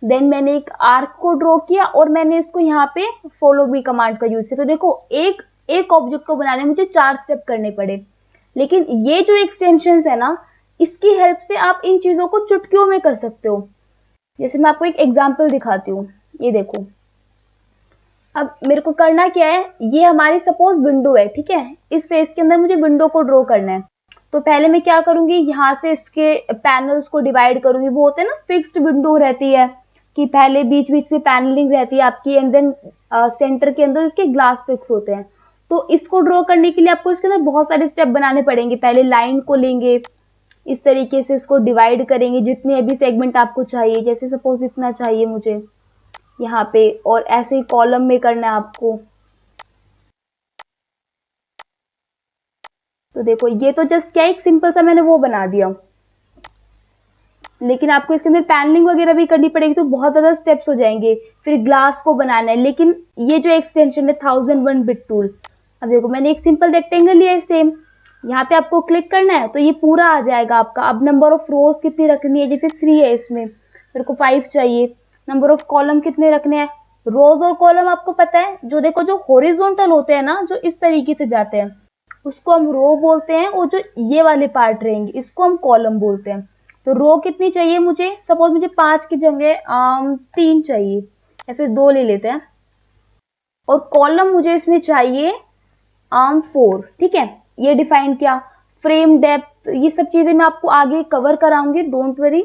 Speaker 1: देन मैंने एक आर्क को ड्रॉ किया और मैंने इसको यहाँ पे फॉलो मी कमांड का यूज किया। तो देखो एक ऑब्जेक्ट को बनाने में मुझे 4 स्टेप करने पड़े, लेकिन ये जो एक्सटेंशंस है ना, इसकी हेल्प से आप इन चीजों को चुटकियों में कर सकते हो। जैसे मैं आपको एक एग्जाम्पल दिखाती हूँ, ये देखो। अब मेरे को करना क्या है, ये हमारी सपोज विंडो है, ठीक है, इस फेस के अंदर मुझे विंडो को ड्रॉ करना है। तो पहले मैं क्या करूंगी, यहाँ से इसके पैनल्स को डिवाइड करूंगी। वो होते हैं ना फिक्स्ड विंडो रहती है कि पहले बीच बीच में पैनलिंग रहती है आपकी, एंड देन सेंटर के अंदर उसके ग्लास फिक्स होते हैं। तो इसको ड्रॉ करने के लिए आपको इसके अंदर बहुत सारे स्टेप बनाने पड़ेंगे। पहले लाइन को लेंगे, इस तरीके से इसको डिवाइड करेंगे जितने अभी सेगमेंट आपको चाहिए, जैसे सपोज इतना चाहिए मुझे, यहाँ पे, और ऐसे ही कॉलम में करना है आपको। तो देखो ये तो जस्ट क्या एक सिंपल सा मैंने वो बना दिया, लेकिन आपको इसके अंदर पैनलिंग वगैरह भी करनी पड़ेगी तो बहुत ज़्यादा स्टेप्स हो जाएंगे, फिर ग्लास को बनाना है। लेकिन ये जो एक्सटेंशन है 1001 बिट टूल, अब देखो मैंने एक सिंपल रेक्टेंगल लिया है सेम, यहाँ पे आपको क्लिक करना है तो ये पूरा आ जाएगा आपका। अब नंबर ऑफ रोज कितनी रखनी है, जैसे 3 है इसमें, मेरे को 5 चाहिए। नंबर ऑफ कॉलम कितने रखने हैं, रोज और कॉलम आपको पता है, जो देखो जो हॉरिजॉन्टल होते हैं ना, जो इस तरीके से जाते हैं उसको हम रो बोलते हैं, और जो ये वाले पार्ट रहेंगे इसको हम कॉलम बोलते हैं। तो रो कितनी चाहिए मुझे, सपोज मुझे 5 की जगह 3 चाहिए, या फिर 2 ले लेते हैं। और कॉलम मुझे इसमें चाहिए 4, ठीक है। ये डिफाइन किया, फ्रेम डेप्थ, ये सब चीजें मैं आपको आगे कवर कराऊंगी, डोंट वरी।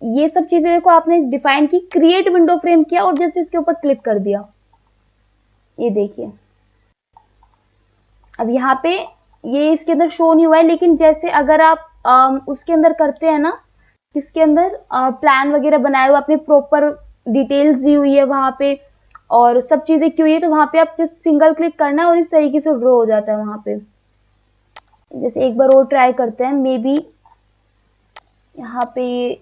Speaker 1: ये सब चीजें देखो आपने डिफाइन की, क्रिएट विंडो फ्रेम किया और जस्ट इसके ऊपर क्लिक कर दिया, ये देखिए। अब यहाँ पे ये इसके अंदर शो नहीं हुआ है, लेकिन जैसे अगर आप उसके अंदर करते हैं ना, इसके अंदर प्लान वगैरह बनाया हुआ, अपने प्रॉपर डिटेल्स दी हुई है वहां पे और सब चीजें की हुई है, तो वहां पे आप जस्ट सिंगल क्लिक करना है और इस तरीके से ड्रॉ हो जाता है वहां पे। जैसे एक बार और ट्राई करते हैं, मे बी यहाँ पे,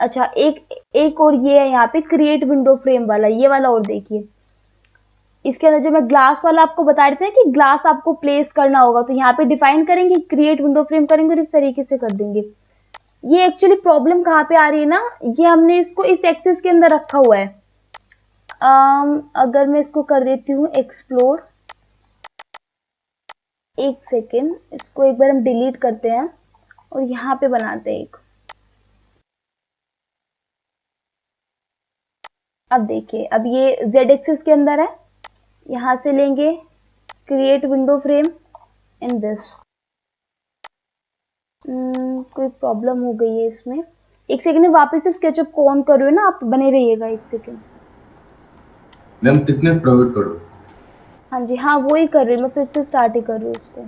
Speaker 1: अच्छा एक और ये है यहाँ पे क्रिएट विंडो फ्रेम वाला, ये वाला और देखिए। इसके अंदर जो मैं ग्लास वाला आपको बता रही थी कि ग्लास आपको प्लेस करना होगा, तो यहाँ पे डिफाइन करेंगे, क्रिएट विंडो फ्रेम करेंगे और इस तरीके से कर देंगे। ये एक्चुअली प्रॉब्लम कहाँ पे आ रही है ना, ये हमने इसको इस एक्सिस के अंदर रखा हुआ है। अगर मैं इसको कर देती हूँ एक्सप्लोर, एक सेकेंड, इसको एक बार हम डिलीट करते हैं और यहाँ पे बनाते हैं एक। अब देखिए, अब ये z एक्सिस के अंदर है, यहाँ से लेंगे create window frame in this. कोई प्रॉब्लम हो गई है इसमें, एक सेकेंड में वापस से स्केचअप को ऑन कर रही हूँ ना, आप बने रहिएगा एक सेकेंड।
Speaker 4: मैम थिकनेस प्रोवाइड करो।
Speaker 1: हाँ जी, हाँ वो ही कर रही हूँ मैं, फिर से स्टार्ट ही कर रही हूँ इसको।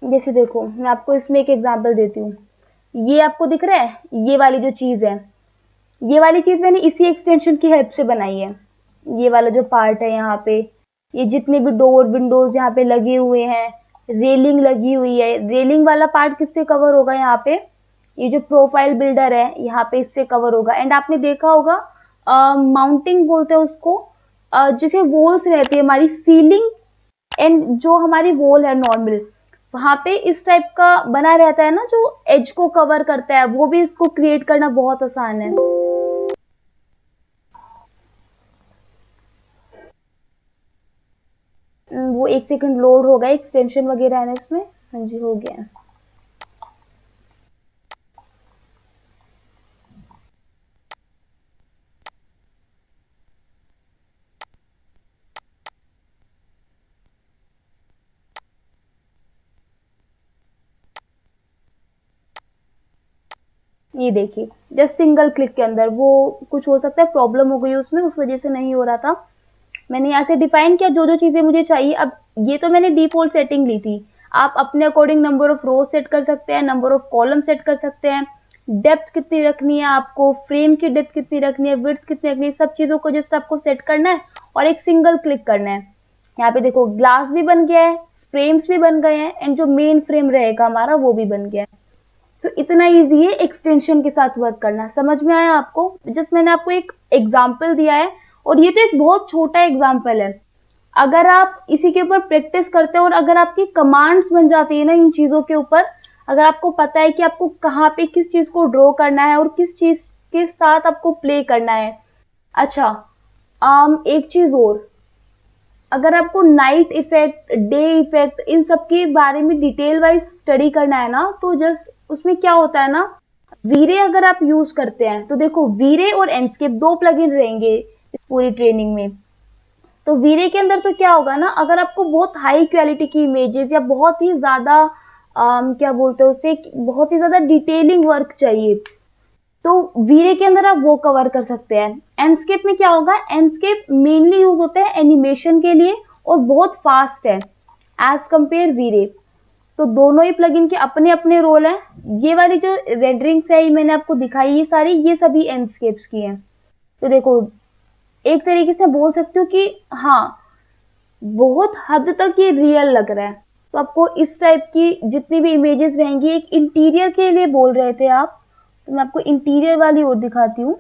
Speaker 1: जैसे देखो मैं आपको इसमें एक एग्जांपल देती हूँ, ये आपको दिख रहा है, ये वाली जो चीज है, ये वाली चीज मैंने इसी एक्सटेंशन की हेल्प से बनाई है। ये वाला जो पार्ट है यहाँ पे, ये जितने भी डोर विंडोज यहाँ पे लगे हुए हैं, रेलिंग लगी हुई है, रेलिंग वाला पार्ट किससे कवर होगा यहाँ पे, ये जो प्रोफाइल बिल्डर है यहाँ पे इससे कवर होगा। एंड आपने देखा होगा माउंटिंग बोलते हैं उसको, जैसे वॉल्स रहती है हमारी सीलिंग एंड जो हमारी वॉल है नॉर्मल, वहां पे इस टाइप का बना रहता है ना, जो एज को कवर करता है, वो भी इसको क्रिएट करना बहुत आसान है। वो एक सेकंड लोड होगा, एक्सटेंशन वगैरह है ना इसमें। हाँ जी, हो गया। ये देखिए, जस्ट सिंगल क्लिक के अंदर, वो कुछ हो सकता है प्रॉब्लम हो गई उसमें, उस वजह से नहीं हो रहा था। मैंने यहाँ से डिफाइन किया जो जो चीजें मुझे चाहिए। अब ये तो मैंने डिफॉल्ट सेटिंग ली थी, आप अपने according number of rose set कर सकते हैं, नंबर ऑफ कॉलम सेट कर सकते हैं, डेप्थ कितनी रखनी है आपको, फ्रेम की डेप्थ कितनी रखनी है, विड्थ कितनी रखनी है, सब चीजों को जस्ट आपको सेट करना है और एक सिंगल क्लिक करना है। यहाँ पे देखो ग्लास भी बन गया है, फ्रेम्स भी बन गए हैं, एंड जो मेन फ्रेम रहेगा हमारा वो भी बन गया है। तो इतना इजी है एक्सटेंशन के साथ वर्क करना। समझ में आया आपको? जस्ट मैंने आपको एक एग्जाम्पल दिया है, और ये तो एक बहुत छोटा एग्जाम्पल है। अगर आप इसी के ऊपर प्रैक्टिस करते हो और अगर आपकी कमांड्स बन जाती है ना इन चीजों के ऊपर, अगर आपको पता है कि आपको कहाँ पे किस चीज को ड्रॉ करना है और किस चीज के साथ आपको प्ले करना है। अच्छा, एक चीज और, अगर आपको नाइट इफेक्ट, डे इफेक्ट, इन सब के बारे में डिटेल वाइज स्टडी करना है ना, तो जस्ट उसमें क्या होता है ना, वीरे अगर आप यूज करते हैं तो देखो वीरे और एंडस्केप 2 प्लगइन रहेंगे इस पूरी ट्रेनिंग में। तो वीरे के अंदर तो क्या होगा ना, अगर आपको बहुत हाई क्वालिटी की इमेजेस या बहुत ही ज्यादा क्या बोलते हैं उसे, बहुत ही ज्यादा डिटेलिंग वर्क चाहिए, तो वीरे के अंदर आप वो कवर कर सकते हैं। एंडस्केप में क्या होगा, एंडस्केप मेनली यूज होता है एनिमेशन के लिए और बहुत फास्ट है एज कंपेयर वीरे। तो दोनों ही प्लगइन के अपने अपने रोल हैं। ये वाली जो रेंडरिंग्स है ये मैंने आपको दिखाई, ये सारी ये सभी एंडस्केप्स की हैं। तो देखो एक तरीके से बोल सकती हूँ कि हाँ बहुत हद तक ये रियल लग रहा है। तो आपको इस टाइप की जितनी भी इमेजेस रहेंगी, एक इंटीरियर के लिए बोल रहे थे आप, तो मैं आपको इंटीरियर वाली और दिखाती हूँ।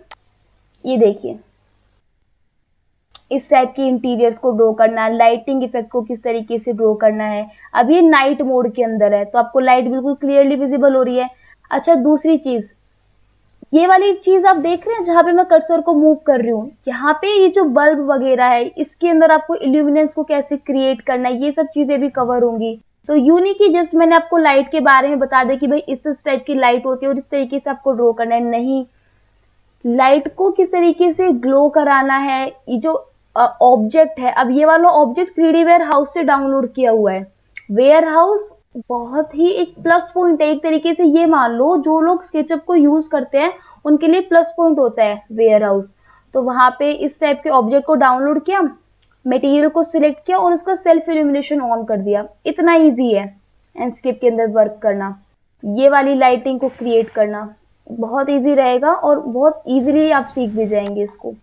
Speaker 1: ये देखिए इस टाइप की इंटीरियर्स को ड्रॉ करना है, लाइटिंग इफेक्ट को किस तरीके से ड्रॉ करना है। अब ये नाइट मोड के अंदर है तो आपको लाइट बिल्कुल क्लियरली विजिबल हो रही है। अच्छा दूसरी चीज, ये वाली चीज आप देख रहे हैं जहां पे मैं कर्सर को मूव कर रही हूँ, यहाँ पे ये जो बल्ब वगैरह है इसके अंदर आपको इल्यूमिनेंस को कैसे क्रिएट करना है, ये सब चीजें भी कवर होंगी। तो यूं नहीं कि जस्ट मैंने आपको लाइट के बारे में बता दिया कि भाई इस टाइप की लाइट होती है और इस तरीके से आपको ड्रॉ करना है, नहीं। लाइट को किस तरीके से ग्लो कराना है, ये जो ऑब्जेक्ट है, अब ये वाला ऑब्जेक्ट 3D वेयर हाउस से डाउनलोड किया हुआ है। वेयर हाउस बहुत ही एक प्लस पॉइंट है, एक तरीके से ये मान लो जो लोग स्केचअप को यूज करते हैं उनके लिए प्लस पॉइंट होता है वेयर हाउस। तो वहां पे इस टाइप के ऑब्जेक्ट को डाउनलोड किया, मटेरियल को सिलेक्ट किया और उसका सेल्फ इल्यूमिनेशन ऑन कर दिया। इतना इजी है लैंडस्केप के अंदर वर्क करना, ये वाली लाइटिंग को क्रिएट करना बहुत इजी रहेगा और बहुत इजीली आप सीख भी जाएंगे इसको।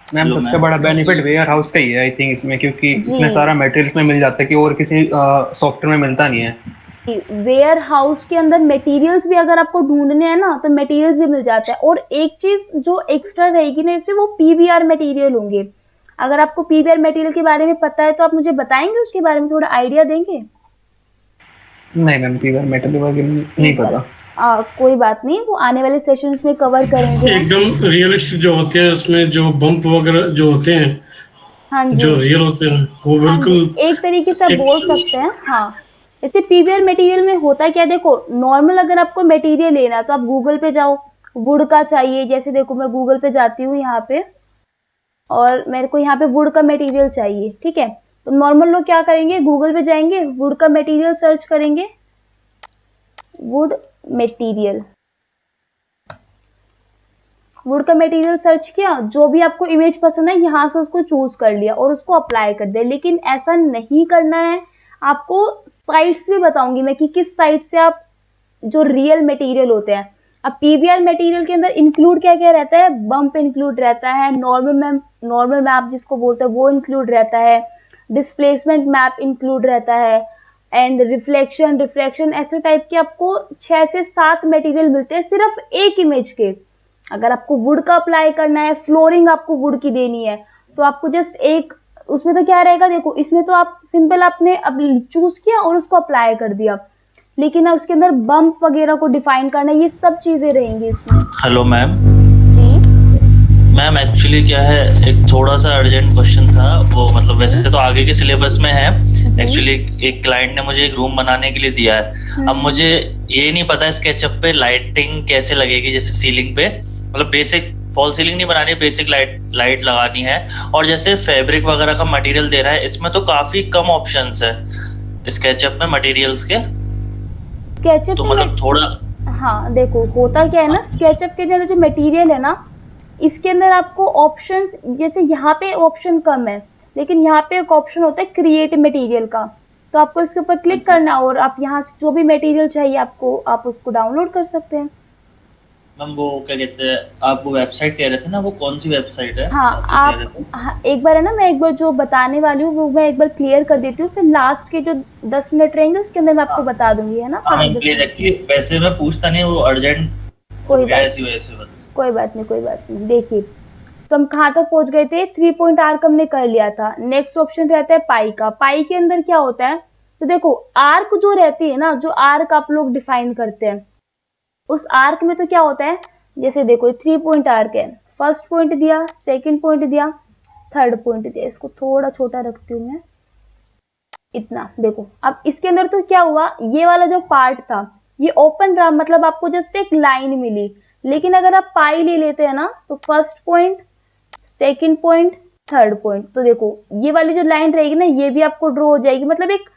Speaker 2: मैम
Speaker 3: हेलो
Speaker 2: सबसे
Speaker 3: मैम।
Speaker 2: बड़ा बेनिफिट वेयर हाउस का ही है आई थिंक इसमें, क्योंकि
Speaker 1: जी।
Speaker 2: इतने सारा मटेरियल्स में मिल जाता है कि और किसी सॉफ्टवेयर में मिलता नहीं है।
Speaker 1: वेयर हाउस के अंदर मटेरियल्स भी अगर आपको ढूंढने हैं ना तो मटेरियल्स भी मिल जाता है। और एक चीज जो एक्स्ट्रा रहेगी ना इसमें, वो पीवीआर मटेरियल होंगे। अगर आपको पीवीआर मटेरियल के बारे में पता है तो आप मुझे बताएंगे, उसके बारे में थोड़ा आइडिया देंगे?
Speaker 2: नहीं मैम पीवीआर मटेरियल नहीं पता।
Speaker 1: कोई बात नहीं, वो आने वाले सेशंस में कवर करेंगे हम।
Speaker 5: एकदम रियलिस्टिक जो होते हैं उसमें जो बम्प वगैरह जो होते हैं,
Speaker 1: हाँ जी,
Speaker 5: जो रियल होते हैं वो
Speaker 1: हाँ जी,
Speaker 5: बिल्कुल
Speaker 1: एक तरीके से आप
Speaker 5: एक
Speaker 1: बोल सकते हैं। हाँ जैसे पीवीआर मटेरियल में होता क्या, देखो नॉर्मल अगर आपको मटेरियल लेना है तो आप गूगल पे जाओ, वुड का चाहिए, जैसे देखो मैं गूगल पे जाती हूँ यहाँ पे और मेरे को यहाँ पे वुड का मटेरियल चाहिए, ठीक है। तो नॉर्मल लोग क्या करेंगे, गूगल पे जाएंगे, वुड का मटेरियल सर्च करेंगे, वुड मटेरियल, वुड का मटेरियल सर्च किया, जो भी आपको इमेज पसंद है यहाँ से उसको चूज कर लिया और उसको अप्लाई कर दिया। लेकिन ऐसा नहीं करना है, आपको साइट्स भी बताऊंगी मैं कि किस साइट से आप जो रियल मटेरियल होते हैं। अब पीवीआर मटेरियल के अंदर इंक्लूड क्या क्या रहता है, बम्प इंक्लूड रहता है, नॉर्मल मैप जिसको बोलते हैं वो इंक्लूड रहता है, डिस्प्लेसमेंट मैप इंक्लूड रहता है, एंड रिफ्लेक्शन ऐसे टाइप के आपको 6 से 7 मटेरियल मिलते हैं सिर्फ एक इमेज के। अगर आपको वुड का अप्लाई करना है, फ्लोरिंग आपको वुड की देनी है, तो आपको जस्ट एक उसमें तो क्या रहेगा, देखो इसमें तो आप सिंपल आपने अब चूज किया और उसको अप्लाई कर दिया। लेकिन अब उसके अंदर बम्प वगैरह को डिफाइन करना, ये सब चीजें रहेंगी इसमें।
Speaker 3: Hello ma'am.
Speaker 1: जी
Speaker 3: मैम एक्चुअली क्या है, एक थोड़ा सा अर्जेंट क्वेश्चन था, वो मतलब वैसे तो आगे के सिलेबस में है। एक्चुअली एक क्लाइंट ने मुझे एक रूम बनाने के लिए दिया है। अब मुझे ये नहीं पता स्केचअप पे लाइटिंग कैसे लगेगी, जैसे सीलिंग पे मतलब बेसिक फॉल सीलिंग नहीं बनानी है, बेसिक लाइट लगानी है। और जैसे फैब्रिक वगैरह का मटेरियल दे रहा है, इसमें तो काफी कम ऑप्शंस है स्केचअप में मटेरियल्स के,
Speaker 1: स्केचअप
Speaker 3: तो मतलब थोड़ा।
Speaker 1: हाँ देखो होता क्या है ना, स्केचअप के अंदर जो मटेरियल है ना, इसके अंदर आपको ऑप्शंस, जैसे यहाँ पे ऑप्शन कम है लेकिन यहाँ पे एक ऑप्शन होता है क्रिएट मटेरियल का, तो आपको इसके ऊपर क्लिक करना और आप यहाँ से जो भी मटेरियल चाहिए आपको, आप उसको डाउनलोड कर सकते हैं।
Speaker 3: मैम वो क्या कहते हैं, आप वो वेबसाइट कह रहे थे ना, वो कौन सी वेबसाइट है?
Speaker 1: हाँ
Speaker 3: आप जो कह रहे थे?
Speaker 1: हाँ, एक बार है ना, मैं एक बार जो बताने वाली हूँ वो मैं एक बार क्लियर कर देती हूँ, फिर लास्ट के जो 10 मिनट रहेंगे उसके अंदर मैं आपको बता दूंगी, है ना।
Speaker 3: हाँ मैम प्लीज, एक्चुअली वैसे मैं पूछता नहीं, वो अर्जेंट
Speaker 1: कोई बात
Speaker 3: ऐसी वजह से बस।
Speaker 1: कोई बात नहीं, कोई बात नहीं। देखिए तो हम कहाँ तक पहुंच गए थे, 3 पॉइंट आर्क हमने कर लिया था। नेक्स्ट ऑप्शन रहता है पाई का। पाई के अंदर क्या होता है, तो देखो आर्क जो रहती है ना, जो आर्क आप लोग डिफाइन करते हैं, उस आर्क में तो क्या होता है, जैसे देखो 3 पॉइंट आर्क है, फर्स्ट पॉइंट दिया, सेकंड पॉइंट दिया, थर्ड पॉइंट दिया। इसको थोड़ा छोटा रखती हूँ मैं, इतना देखो। अब इसके अंदर तो क्या हुआ, ये वाला जो पार्ट था ये ओपन रहा, मतलब आपको जस्ट एक लाइन मिली। लेकिन अगर आप पाई ले लेते हैं ना, तो first point, second point, third point, तो देखो ये वाली जो लाइन रहेगी ना, ये भी आपको ड्रॉ हो जाएगी। मतलब एक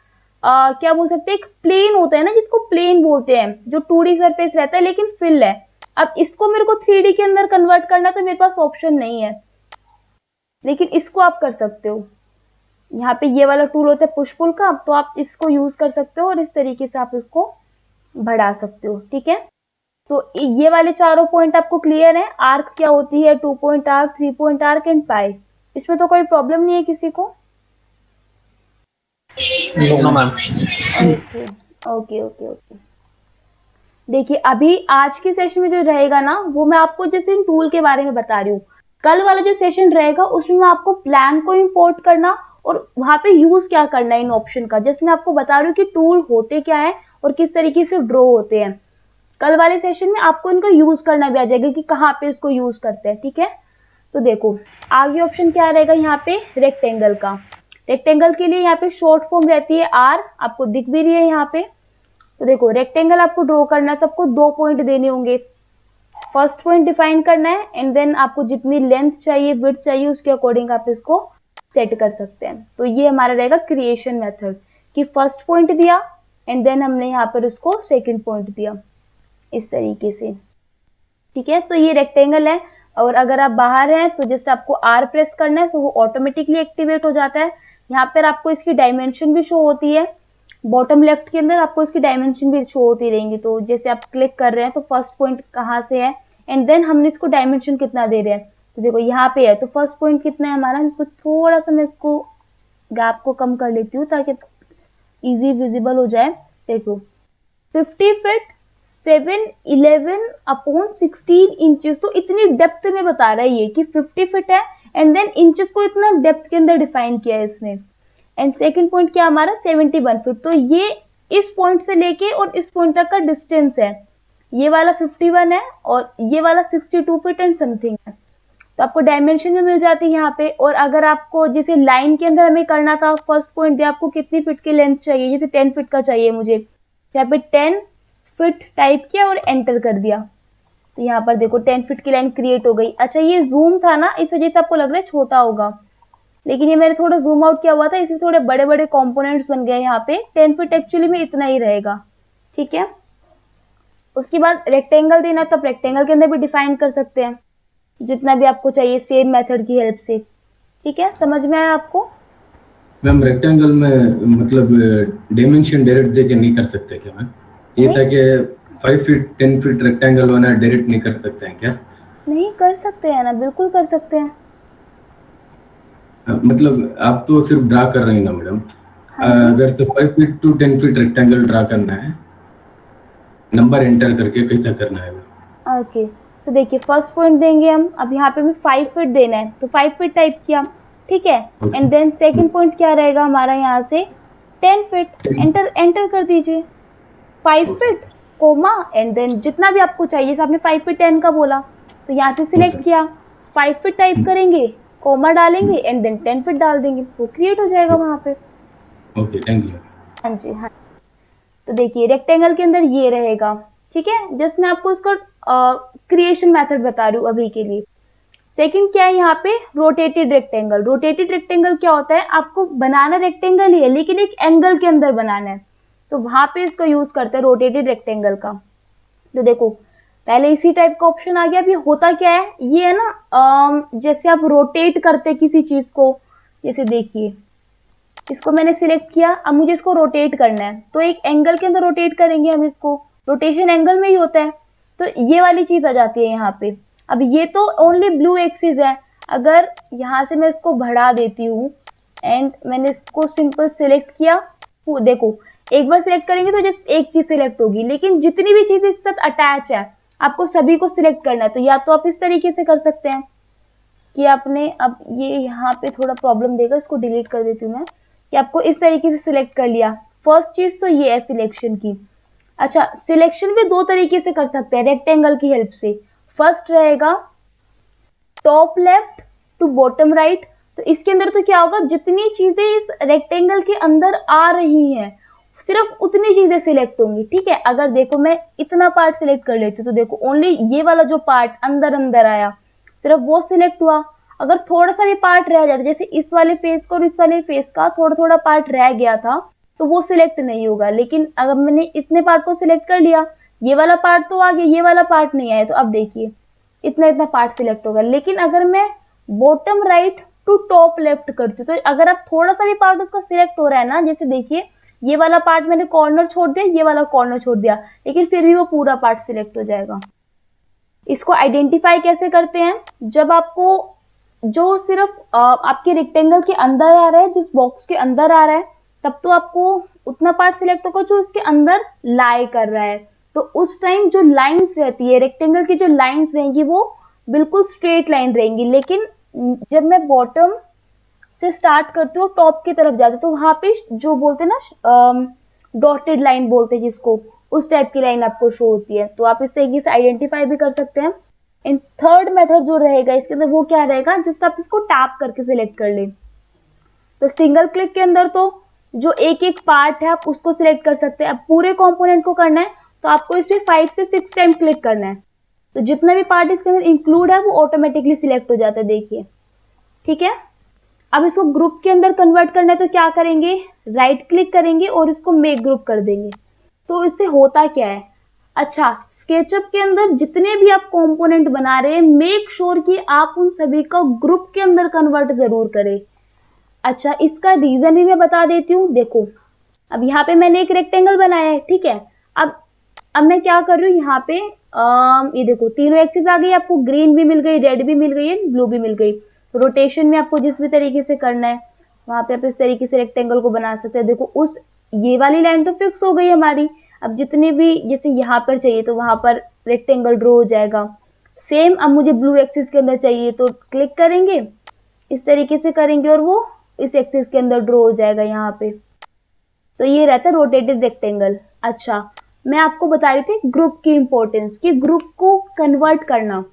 Speaker 1: क्या बोल सकते हैं, एक प्लेन होता है ना जिसको प्लेन बोलते हैं, जो 2D सरफेस रहता है लेकिन फिल है। अब इसको मेरे को 3D के अंदर कन्वर्ट करना, तो मेरे पास ऑप्शन नहीं है, लेकिन इसको आप कर सकते हो। यहाँ पे ये वाला टूल होता है पुश पुल का, तो आप इसको यूज कर सकते हो और इस तरीके से आप इसको बढ़ा सकते हो। ठीक है, तो ये वाले चारों पॉइंट आपको क्लियर है। आर्क क्या होती है, 2 point arc, 3 point arc and pi, इसमें तो कोई प्रॉब्लम नहीं है किसी को?
Speaker 2: No ma'am.
Speaker 1: Okay okay okay okay. देखिए अभी आज के सेशन में जो रहेगा ना, वो मैं आपको जैसे इन टूल के बारे में बता रही हूँ। कल वाला जो सेशन रहेगा उसमें मैं आपको प्लान को इंपोर्ट करना और वहां पे यूज क्या करना है इन ऑप्शन का, जैसे मैं आपको बता रही हूँ कि टूल होते क्या है और किस तरीके से ड्रॉ होते हैं। कल वाले सेशन में आपको इनको यूज करना भी आ जाएगा कि कहाँ पे इसको यूज करते हैं। ठीक है, तो देखो आगे ऑप्शन क्या रहेगा यहाँ पे, रेक्टेंगल का। रेक्टेंगल के लिए यहाँ पे शॉर्ट फॉर्म रहती है आर, आपको दिख भी रही है यहाँ पे। तो देखो रेक्टेंगल आपको ड्रॉ करना है, सबको 2 पॉइंट देने होंगे। फर्स्ट पॉइंट डिफाइन करना है एंड देन आपको जितनी लेंथ चाहिए, विड्थ चाहिए, उसके अकॉर्डिंग आप इसको सेट कर सकते हैं। तो ये हमारा रहेगा क्रिएशन मेथड कि फर्स्ट पॉइंट दिया एंड देन हमने यहाँ पर उसको सेकंड पॉइंट दिया इस तरीके से। ठीक है, तो ये रेक्टेंगल है और अगर आप बाहर हैं तो जस्ट आपको आर प्रेस करना है, तो वो ऑटोमेटिकली एक्टिवेट हो जाता है। यहाँ पर आपको इसकी डायमेंशन भी शो होती है, बॉटम लेफ्ट के अंदर आपको इसकी डायमेंशन भी शो होती रहेंगी। तो जैसे आप क्लिक कर रहे हैं तो फर्स्ट पॉइंट कहाँ से है एंड देन हमने इसको डायमेंशन कितना दे रहे हैं। तो देखो यहाँ पे है, तो फर्स्ट पॉइंट कितना है हमारा, इसको थोड़ा सा मैं इसको गैप को कम कर लेती हूँ ताकि इजी विजिबल हो जाए। देखो 50 फीट 711/16 इंचेस, तो इतनी डेप्थ में बता रहा है ये कि 50 फीट है एंड देन इंचेस को इतना डेप्थ के अंदर डिफाइन किया है इसने। एंड सेकंड पॉइंट क्या हमारा 71 फीट, तो ये इस पॉइंट से लेके और इस पॉइंट तक का डिस्टेंस है। ये वाला 51 है और ये वाला 62 फीट एंड समथिंग है। तो आपको डायमेंशन भी मिल जाती है यहाँ पे। और अगर आपको जैसे लाइन के अंदर हमें करना था, फर्स्ट पॉइंट दिया आपको कितनी फीट की लेंथ चाहिए, जैसे 10 फीट का चाहिए मुझे, यहाँ पे 10 फीट टाइप किया और एंटर कर दिया। तो यहाँ पर देखो 10 फीट की लाइन क्रिएट हो गई। अच्छा ये जूम था ना, इस वजह से आपको लग रहा है छोटा होगा, लेकिन ये मैंने थोड़ा जूम आउट किया हुआ था, इसलिए थोड़े बड़े बड़े कंपोनेंट्स बन गए यहाँ पे। 10 फीट एक्चुअली में इतना ही रहेगा। ठीक है, उसके बाद रेक्टेंगल देना, तो आप रेक्टेंगल के अंदर भी डिफाइन कर सकते हैं जितना भी आपको चाहिए सेम मेथड की हेल्प से। ठीक है, समझ में आया आपको?
Speaker 4: मैम रेक्टेंगल में मतलब डायमेंशन डायरेक्ट देके नहीं कर सकते क्या मैम? ये था कि 5 फीट 10 फीट रेक्टेंगल होना डायरेक्ट नहीं कर सकते हैं क्या?
Speaker 1: नहीं कर सकते हैं ना, बिल्कुल कर सकते हैं।
Speaker 4: मतलब आप तो सिर्फ ड्रा कर रही हैं ना मैडम? अगर तो 5 feet to 10 feet rectangle draw करना है, नंबर एंटर करके कैसा करना है?
Speaker 1: ओके, तो देखिए फर्स्ट पॉइंट देंगे हम, अब यहाँ पे भी 5 फीट देना है तो 5 फीट टाइप किया। ठीक है, एंड देन सेकंड पॉइंट क्या रहेगा हमारा यहाँ से 10 फीट, एंटर कर दीजिए। 5 फीट कोमा एंड देन जितना भी आपको चाहिए, जैसे आपने 5 फीट 10 का बोला तो यहाँ से सिलेक्ट किया, 5 फीट टाइप करेंगे, कोमा डालेंगे एंड देन 10 फीट डाल देंगे, वो क्रिएट हो जाएगा वहां पे।
Speaker 4: Okay, thank you.
Speaker 1: हाँ जी हाँ। तो देखिए रेक्टेंगल के अंदर ये रहेगा। ठीक है, जस्ट मैं आपको इसका क्रिएशन मेथड बता रही हूँ अभी के लिए। सेकंड क्या है यहाँ पे, रोटेटेड रेक्टेंगल। रोटेटेड रेक्टेंगल क्या होता है, आपको बनाना रेक्टेंगल ही है लेकिन एक एंगल के अंदर बनाना है, तो वहां पे इसको यूज करते हैं रोटेटेड रेक्टेंगल का। तो देखो पहले इसी टाइप का ऑप्शन आ गया। अभी होता क्या है, ये है ना जैसे आप रोटेट करते किसी चीज को, जैसे देखिए इसको मैंने सिलेक्ट किया, अब मुझे इसको रोटेट करना है तो एक एंगल के अंदर रोटेट करेंगे हम इसको, रोटेशन एंगल में ही होता है। तो ये वाली चीज आ जाती है यहाँ पे। अब ये तो ओनली ब्लू एक्सिस है, अगर यहाँ से मैं इसको बढ़ा देती हूँ एंड मैंने इसको सिंपल सिलेक्ट किया, देखो एक बार सिलेक्ट करेंगे तो जस्ट एक चीज सिलेक्ट होगी, लेकिन जितनी भी चीज इसके साथ अटैच है आपको सभी को सिलेक्ट करना है। तो या तो आप इस तरीके से कर सकते हैं कि आपने, अब ये यहाँ पे थोड़ा प्रॉब्लम देगा, इसको डिलीट कर देती हूँ मैं, कि आपको इस तरीके से सिलेक्ट कर लिया। फर्स्ट चीज तो ये है सिलेक्शन की। अच्छा सिलेक्शन भी 2 तरीके से कर सकते हैं रेक्टेंगल की हेल्प से। फर्स्ट रहेगा top left to bottom right, तो इसके अंदर तो क्या होगा, जितनी चीजें इस रेक्टेंगल के अंदर आ रही हैं सिर्फ उतनी चीजें सिलेक्ट होंगी। ठीक है, अगर देखो मैं इतना पार्ट सिलेक्ट कर लेती हूँ तो देखो ओनली ये वाला जो पार्ट अंदर अंदर आया सिर्फ वो सिलेक्ट हुआ। अगर थोड़ा सा भी पार्ट रह जाता, जैसे इस वाले फेस का और इस वाले फेस का थोड़ा थोड़ा पार्ट रह गया था तो वो सिलेक्ट नहीं होगा। लेकिन अगर मैंने इतने पार्ट को सिलेक्ट कर लिया, ये वाला पार्ट तो आ गया, ये वाला पार्ट नहीं आया, तो अब देखिए इतना इतना पार्ट सिलेक्ट होगा। लेकिन अगर मैं bottom right to top left करती हूँ। तो अगर आप थोड़ा सा भी पार्ट उसका सिलेक्ट हो रहा है ना, जैसे देखिए ये वाला पार्ट मैंने कॉर्नर छोड़ दिया, ये वाला कॉर्नर छोड़ दिया, लेकिन फिर भी वो पूरा पार्ट सिलेक्ट हो जाएगा। इसको आइडेंटिफाई कैसे करते हैं, जब आपको जो सिर्फ आपके रेक्टेंगल के अंदर आ रहा है, जिस बॉक्स के अंदर आ रहा है, तब तो आपको उतना पार्ट सिलेक्ट होगा जो उसके अंदर लाई कर रहा है। तो उस टाइम जो लाइंस रहती है रेक्टेंगल की, जो लाइंस रहेंगी वो बिल्कुल स्ट्रेट लाइन रहेंगी। लेकिन जब मैं बॉटम से स्टार्ट करती हूँ टॉप की तरफ जाती हूँ, तो वहां पे जो बोलते हैं ना डॉटेड लाइन बोलते हैं जिसको, उस टाइप की लाइन आपको शो होती है। तो आप इस तरीके से आइडेंटिफाई भी कर सकते हैं। एंड थर्ड मेथड जो रहेगा इसके अंदर, वो क्या रहेगा, जिसका आप इसको टैप करके सिलेक्ट कर लें। तो सिंगल क्लिक के अंदर तो जो एक एक पार्ट है आप उसको सिलेक्ट कर सकते हैं। अब पूरे कंपोनेंट को करना है तो आपको इस पे 5 से 6 टाइम क्लिक करना है, तो जितना भी पार्ट इसके अंदर इंक्लूड है वो ऑटोमेटिकली सिलेक्ट हो जाता है, देखिए, ठीक है। अब इसको ग्रुप के अंदर कन्वर्ट करना है तो क्या करेंगे, राइट क्लिक करेंगे और इसको मेक ग्रुप कर देंगे। तो इससे होता क्या है, अच्छा, स्केचअप के अंदर जितने भी आप कंपोनेंट बना रहे हैं, मेक श्योर कि आप उन सभी का ग्रुप के अंदर कन्वर्ट जरूर करें। अच्छा, इसका रीजन भी मैं बता देती हूँ। देखो, अब यहाँ पे मैंने एक रेक्टेंगल बनाया है, ठीक है। अब मैं क्या कर रही हूँ, यहाँ पे ये देखो तीनों एक्सिस आ गई, आपको ग्रीन भी मिल गई, रेड भी मिल गई है, ब्लू भी मिल गई। तो रोटेशन में आपको जिस भी तरीके से करना है वहां पे आप इस तरीके से रेक्टेंगल को बना सकते हैं। देखो, उस ये वाली लाइन तो फिक्स हो गई हमारी। अब जितने भी, जैसे यहाँ पर चाहिए तो वहां पर रेक्टेंगल ड्रॉ हो जाएगा। सेम अब मुझे ब्लू एक्सिस के अंदर चाहिए तो क्लिक करेंगे, इस तरीके से करेंगे और वो इस एक्सिस के अंदर ड्रॉ हो जाएगा यहाँ पे। तो ये रहता है रोटेटेड रेक्टेंगल। अच्छा, मैं आपको बता रही थी ग्रुप की इंपॉर्टेंस, कि ग्रुप को कन्वर्ट करना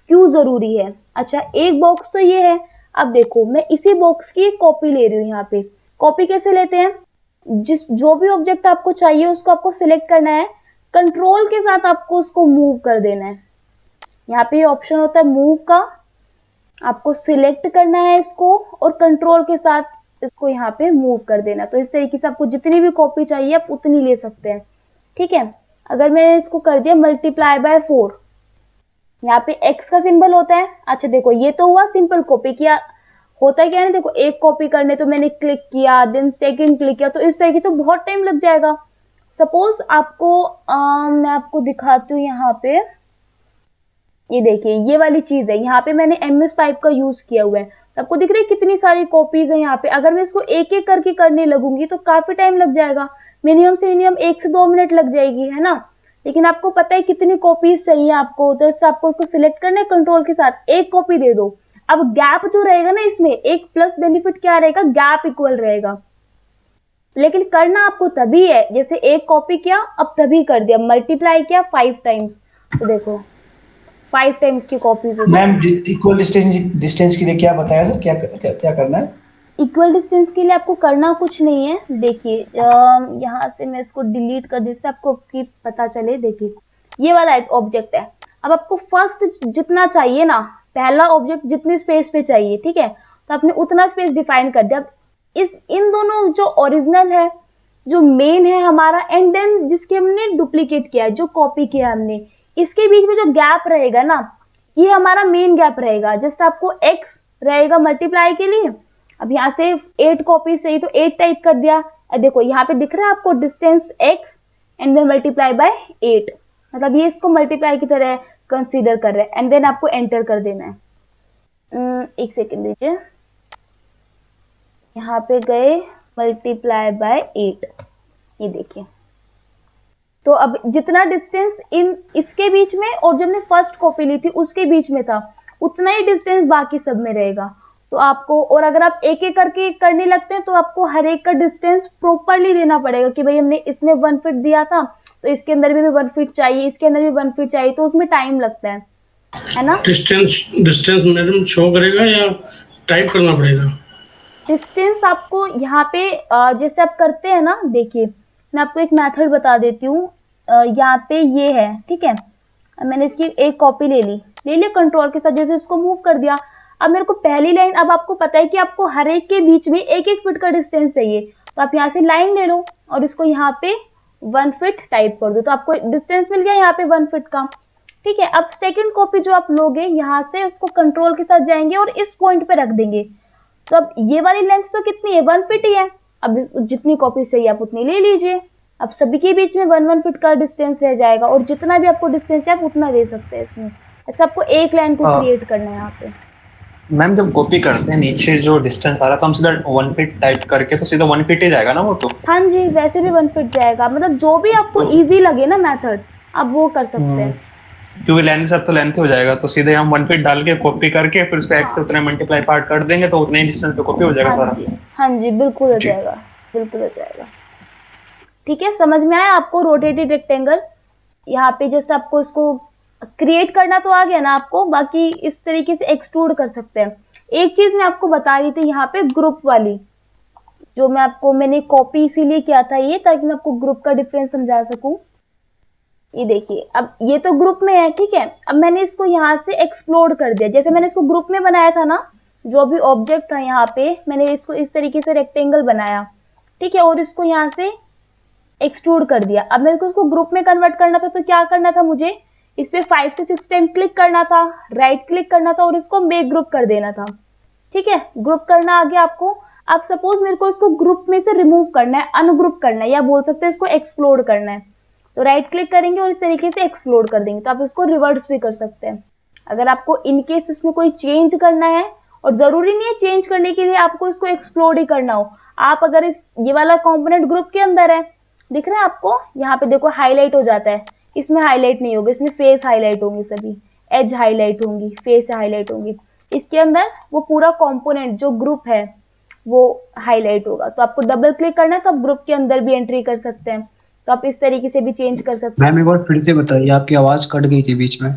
Speaker 1: क्यों जरूरी है। अच्छा, एक बॉक्स तो ये है। अब देखो, मैं इसी बॉक्स की कॉपी ले रही हूँ। यहाँ पे कॉपी कैसे लेते हैं, जो भी ऑब्जेक्ट आपको चाहिए उसको आपको सिलेक्ट करना है, कंट्रोल के साथ आपको उसको मूव कर देना है। यहाँ पे ऑप्शन होता है मूव का, आपको सिलेक्ट करना है इसको और कंट्रोल के साथ इसको यहाँ पे मूव कर देना। तो इस तरीके से आपको जितनी भी कॉपी चाहिए आप उतनी ले सकते हैं, ठीक है। अगर मैंने इसको कर दिया मल्टीप्लाई बाय 4, यहाँ पे x का सिंबल होता है। अच्छा देखो, ये तो हुआ सिंपल कॉपी किया। होता क्या है ना, देखो, एक कॉपी करने तो मैंने क्लिक किया, देन सेकंड क्लिक किया, तो इस तरीके से बहुत टाइम लग जाएगा। सपोज आपको मैं आपको दिखाती हूँ, यहाँ पे ये देखिए ये वाली चीज है, यहाँ पे मैंने MS पाइप का यूज किया हुआ है। तो आपको दिख रही है कितनी सारी कॉपीज है यहाँ पे। अगर मैं इसको एक एक करके करने लगूंगी तो काफी टाइम लग जाएगा, मिनिमम से मिनिमम 1 से 2 मिनट लग जाएगी, है ना। लेकिन आपको पता है कितनी कॉपीज चाहिए आपको, तो इससे आपको उसको सिलेक्ट करना है, कंट्रोल के साथ एक कॉपी दे दो। अब गैप जो रहेगा ना, इसमें एक प्लस बेनिफिट क्या रहेगा, गैप इक्वल रहेगा। लेकिन करना आपको तभी है, जैसे एक कॉपी किया अब तभी कर दिया, मल्टीप्लाई किया 5 टाइम्स, तो देखो 5 टाइम्स की कॉपीज हो गई।
Speaker 6: मैम, इक्वल डिस्टेंस के लिए क्या बताया सर, क्या करना है?
Speaker 1: इक्वल डिस्टेंस के लिए आपको करना कुछ नहीं है। देखिए, यहाँ से मैं इसको डिलीट कर देती हूँ, आपको की पता चले। देखिए, ये वाला ऑब्जेक्ट है। अब आपको फर्स्ट जितना चाहिए ना, पहला ऑब्जेक्ट जितनी स्पेस पे चाहिए, ठीक है, तो आपने उतना स्पेस डिफाइन कर दिया। अब इन दोनों जो ओरिजिनल है, जो मेन है हमारा, एंड देन जिसके हमने डुप्लीकेट किया है, जो कॉपी किया हमने, इसके बीच में जो गैप रहेगा ना, ये हमारा मेन गैप रहेगा। जस्ट आपको x रहेगा मल्टीप्लाई के लिए। अब यहाँ से 8 कॉपीज चाहिए तो 8 टाइप कर दिया। देखो यहाँ पे दिख रहा है आपको distance x and then multiply by 8, मतलब ये इसको मल्टीप्लाई की तरह कंसीडर कर रहा है। एंड देन आपको एंटर कर देना है। एक सेकेंड दीजिए, यहाँ पे गए मल्टीप्लाई बाय 8, ये देखिए। तो अब जितना डिस्टेंस इन इसके बीच में और जब हमने फर्स्ट कॉपी ली थी उसके बीच में था, उतना ही डिस्टेंस बाकी सब में रहेगा। तो आपको, और अगर आप एक एक करके करने लगते हैं तो आपको हर एक का डिस्टेंस प्रॉपरली देना पड़ेगा कि भाई हमने इसमें 1 फीट दिया था तो इसके अंदर भी 1 फीट चाहिए, इसके अंदर भी 1 फीट चाहिए, तो उसमें टाइम लगता है ना।
Speaker 5: डिस्टेंस मैडम शो करेगा या टाइप करना पड़ेगा?
Speaker 1: डिस्टेंस आपको यहाँ पे जैसे आप करते हैं ना, देखिए मैं आपको एक मेथड बता देती हूँ। यहाँ पे ये है, ठीक है, मैंने इसकी एक कॉपी ले लिया कंट्रोल के साथ, जैसे इसको मूव कर दिया। अब मेरे को पहली लाइन, अब आपको पता है कि आपको हर एक के बीच में 1-1 फीट का डिस्टेंस चाहिए, तो आप यहाँ से लाइन ले लो और इसको यहाँ पे 1 फीट टाइप कर दो, तो आपको डिस्टेंस मिल गया यहाँ पे 1 फीट का, ठीक है। अब सेकंड कॉपी जो आप लोगे, यहाँ से उसको कंट्रोल के साथ जाएंगे और इस पॉइंट पे रख देंगे। तो अब ये वाली लेंथ तो कितनी है, 1 फीट ही है। अब जितनी कॉपीज चाहिए आप उतनी ले लीजिए। अब सभी के बीच में 1 फीट का डिस्टेंस रह जाएगा, और जितना भी आपको डिस्टेंस चाहिए आप उतना दे सकते हैं इसमें। ऐसा आपको एक लाइन को क्रिएट करना है यहाँ पे।
Speaker 2: मैम जब कॉपी करते हैं नीचे जो डिस्टेंस आ रहा था हम सीधा 1 फीट टाइप करके तो सीधा 1 फीट ही जाएगा ना वो तो?
Speaker 1: हाँ जी, वैसे भी 1 फीट जाएगा, मतलब जो भी आपको इजी लगे ना मेथड आप वो कर सकते हैं।
Speaker 2: क्योंकि लेंथ सब तो लेंथ हो जाएगा, तो सीधे हम 1 फीट डाल के कॉपी करके फिर उस पे x से उतना मल्टीप्लाई पार्ट कर देंगे तो उतने ही डिस्टेंस पे कॉपी हो जाएगा
Speaker 1: हाँ
Speaker 2: सारा।
Speaker 1: जी, हाँ जी, बिल्कुल हो जाएगा, बिल्कुल हो जाएगा। ठीक है, समझ में आया आपको रोटेटेड रेक्टेंगल? यहाँ पे जस्ट आपको इसको क्रिएट करना तो आ गया ना आपको, बाकी इस तरीके से एक्सट्रूड कर सकते हैं। एक चीज मैं आपको बता रही थी यहाँ पे ग्रुप वाली, जो मैंने कॉपी इसीलिए किया था ये, ताकि मैं आपको ग्रुप का डिफरेंस समझा सकूं। ये देखिए, अब ये तो ग्रुप में है, ठीक है। अब मैंने इसको यहाँ से एक्सप्लोर कर दिया, जैसे मैंने इसको ग्रुप में बनाया था ना, जो भी ऑब्जेक्ट था यहाँ पे मैंने इसको इस तरीके से रेक्टेंगल बनाया, ठीक है, और इसको यहाँ से एक्सट्रूड कर दिया। अब मेरे को इसको ग्रुप में कन्वर्ट करना था, तो क्या करना था मुझे, इस पे 5 से 6 टाइम क्लिक करना था, राइट क्लिक करना था और इसको मेक ग्रुप कर देना था। ठीक है, ग्रुप करना आ गया आपको। अब सपोज मेरे को इसको ग्रुप में से रिमूव करना है, अनग्रुप करना है, या बोल सकते हैं इसको एक्सप्लोर करना है, तो राइट क्लिक करेंगे और इस तरीके से एक्सप्लोर कर देंगे। तो आप इसको रिवर्स भी कर सकते हैं। अगर आपको इनकेस इसमें कोई चेंज करना है, और जरूरी नहीं है चेंज करने के लिए आपको इसको एक्सप्लोर ही करना हो, आप अगर ये वाला कंपोनेंट ग्रुप के अंदर है, दिख रहा है आपको, यहाँ पे देखो हाईलाइट हो जाता है, इसमें हाईलाइट नहीं होगा, इसमें फेस हाईलाइट होंगी, सभी एज हाईलाइट होंगी, फेस हाईलाइट होंगी। इसके अंदर वो पूरा कंपोनेंट जो ग्रुप है वो हाईलाइट होगा। तो आपको डबल क्लिक करना है, तो आप ग्रुप के अंदर भी एंट्री कर सकते हैं। तो आप इस तरीके से भी चेंज कर सकते हैं।
Speaker 7: मैम एक बार फिर से बताइए, आपकी आवाज कट गई थी बीच में।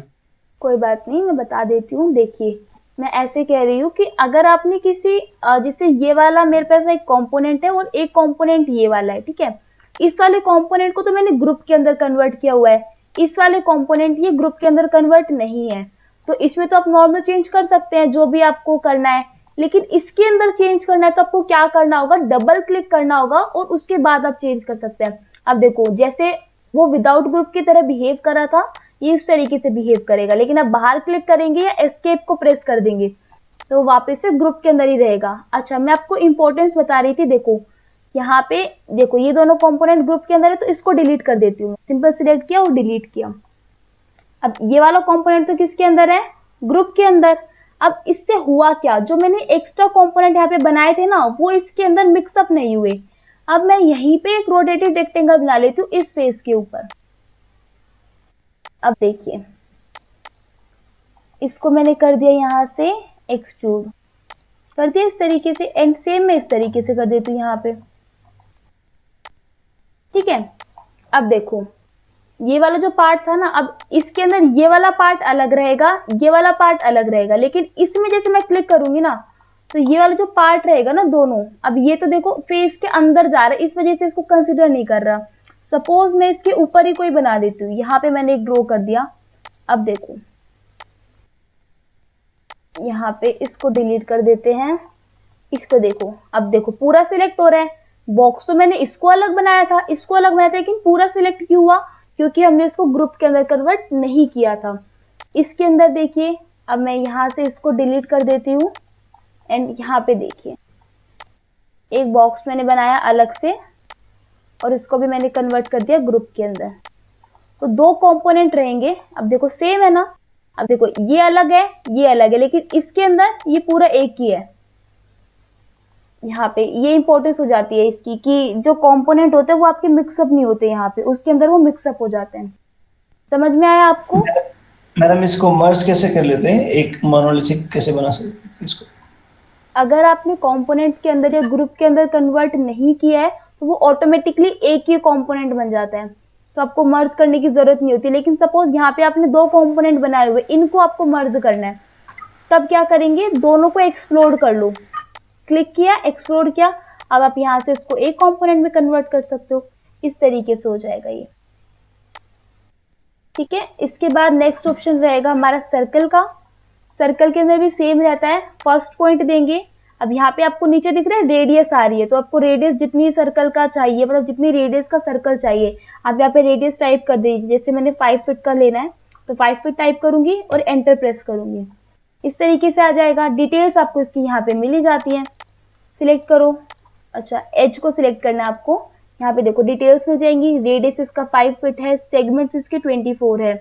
Speaker 1: कोई बात नहीं, मैं बता देती हूँ। देखिए, मैं ऐसे कह रही हूँ कि अगर आपने किसी जैसे ये वाला मेरे पास एक कंपोनेंट है और एक कंपोनेंट ये वाला है, ठीक है, इस वाले कंपोनेंट को तो मैंने ग्रुप के अंदर कन्वर्ट किया हुआ है, इस वाले कंपोनेंट ये ग्रुप के अंदर कन्वर्ट नहीं है, तो इसमें तो आप नॉर्मल चेंज कर सकते हैं जो भी आपको करना है। लेकिन इसके अंदर चेंज करना है तो आपको क्या करना होगा, डबल क्लिक करना होगा और उसके बाद आप चेंज कर सकते हैं। अब देखो, जैसे वो विदाउट ग्रुप की तरह बिहेव कर रहा था, ये इस तरीके से बिहेव करेगा, लेकिन आप बाहर क्लिक करेंगे या एस्केप को प्रेस कर देंगे तो वापस से ग्रुप के अंदर ही रहेगा। अच्छा, मैं आपको इंपॉर्टेंस बता रही थी। देखो यहाँ पे, देखो ये दोनों कंपोनेंट ग्रुप के अंदर है, तो इसको डिलीट कर देती हूँ। सिंपल सिलेक्ट किया और डिलीट किया। अब ये वाला कंपोनेंट तो किसके अंदर है, ग्रुप के अंदर। अब इससे हुआ क्या, जो मैंने एक्स्ट्रा कंपोनेंट यहाँ पे बनाए थे ना, वो इसके अंदर मिक्सअप नहीं हुए। अब मैं यहीं पे एक रोटेटेड रेक्टेंगल बना लेती हूँ इस फेस के ऊपर। अब देखिए, इसको मैंने कर दिया यहाँ से एक्सट्रूड कर दिया इस तरीके से, एंड सेम मैं इस तरीके से कर देती हूँ यहाँ पे। ठीक है, अब देखो ये वाला जो पार्ट था ना, अब इसके अंदर ये वाला पार्ट अलग रहेगा, ये वाला पार्ट अलग रहेगा, लेकिन इसमें जैसे मैं क्लिक करूंगी ना, तो ये वाला जो पार्ट रहेगा ना दोनों, अब ये तो देखो फेस के अंदर जा रहा है, इस वजह से इसको कंसिडर नहीं कर रहा। सपोज मैं इसके ऊपर ही कोई बना देती हूँ, यहाँ पे मैंने एक ड्रॉ कर दिया। अब देखो यहाँ पे इसको डिलीट कर देते हैं, इसको देखो, अब देखो पूरा सिलेक्ट हो रहा है। बॉक्स तो मैंने इसको अलग बनाया था, इसको अलग बनाया था, लेकिन पूरा सिलेक्ट क्यों हुआ, क्योंकि हमने इसको ग्रुप के अंदर कन्वर्ट नहीं किया था। इसके अंदर देखिए, अब मैं यहाँ से इसको डिलीट कर देती हूँ, एंड यहाँ पे देखिए एक बॉक्स मैंने बनाया अलग से, और इसको भी मैंने कन्वर्ट कर दिया ग्रुप के अंदर। तो दो कंपोनेंट रहेंगे। अब देखो सेम है ना, अब देखो ये अलग है, ये अलग है, लेकिन इसके अंदर ये पूरा एक ही है। यहाँ पे ये इंपॉर्टेंस हो जाती है इसकी, कि जो कंपोनेंट होते हैं वो आपके मिक्सअप नहीं होते, यहाँ पे उसके अंदर वो मिक्सअप हो जाते हैं। समझ में आया आपको?
Speaker 6: मैडम इसको मर्ज कैसे कर लेते हैं, एक मोनोलिथिक कैसे बना सकते हैं इसको?
Speaker 1: अगर आपने कंपोनेंट के अंदर या ग्रुप के अंदर कन्वर्ट नहीं किया है तो वो ऑटोमेटिकली एक ही कंपोनेंट बन जाता है, तो आपको मर्ज करने की जरूरत नहीं होती। लेकिन सपोज यहाँ पे आपने दो कंपोनेंट बनाए हुए, इनको आपको मर्ज करना है, तब क्या करेंगे, दोनों को एक्सप्लोर कर लो, क्लिक किया, एक्सप्लोर किया, अब आप यहाँ से इसको एक कंपोनेंट में कन्वर्ट कर सकते हो। इस तरीके से हो जाएगा ये। ठीक है, इसके बाद नेक्स्ट ऑप्शन रहेगा हमारा सर्कल का। सर्कल के अंदर भी सेम रहता है, फर्स्ट पॉइंट देंगे। अब यहाँ पे आपको नीचे दिख रहा है रेडियस आ रही है, तो आपको रेडियस जितनी सर्कल का चाहिए, मतलब जितनी रेडियस का सर्कल चाहिए, आप यहाँ पे रेडियस टाइप कर दीजिए। जैसे मैंने 5 फीट का लेना है तो 5 फीट टाइप करूंगी और एंटर प्रेस करूंगी, इस तरीके से आ जाएगा। डिटेल्स आपको इसकी यहाँ पे मिल ही जाती है। सिलेक्ट करो। अच्छा, एज को सिलेक्ट करना है आपको। यहाँ पे देखो डिटेल्स में जाएंगी, रेडियस इसका 5 फीट है, सेगमेंट्स इसके 24 है।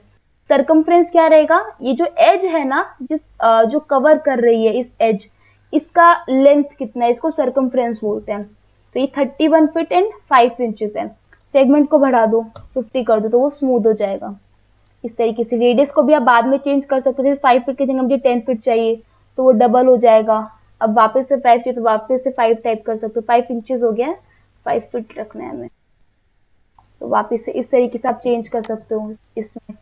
Speaker 1: सरकमफ्रेंस क्या रहेगा, ये जो एज है ना, जो कवर कर रही है इस एज, इसका लेंथ कितना है, इसको सरकमफ्रेंस बोलते हैं। तो ये 31 फीट एंड 5 इंचेस है। सेगमेंट को बढ़ा दो, 50 कर दो, तो वो स्मूथ हो जाएगा। इस तरीके से रेडियस को भी आप बाद में चेंज कर सकते हो। जैसे 5 फीट की जगह मुझे 10 फीट चाहिए तो वो डबल हो जाएगा। अब वापस से 5 चाहिए तो वापस से 5 टाइप कर सकते हो। 5 इंचेस हो गया, 5 फीट रखना है हमें, तो वापस से इस तरीके से आप चेंज कर सकते हो इसमें।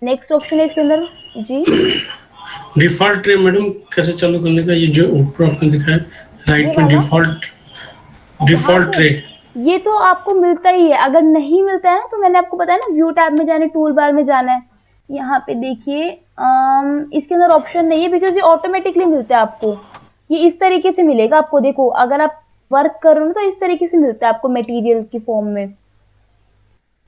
Speaker 1: नेक्स्ट ऑप्शन है इसके अंदर जी,
Speaker 5: डिफॉल्ट ट्रे मैडम कैसे चालू करने का, ये जो ऊपर आपने दिखाया राइट में डिफॉल्ट ट्रे,
Speaker 1: ये तो आपको मिलता ही है। अगर नहीं मिलता है ना, तो मैंने आपको बताया ना, व्यू टैब में जाना है, टूल बार में जाना है। यहाँ पे देखिए इसके अंदर ऑप्शन नहीं है, बिकॉज ये ऑटोमेटिकली मिलता है आपको। ये इस तरीके से मिलेगा आपको। देखो अगर आप वर्क कर रहे हो तो इस तरीके से मिलता है आपको मटेरियल की फॉर्म में।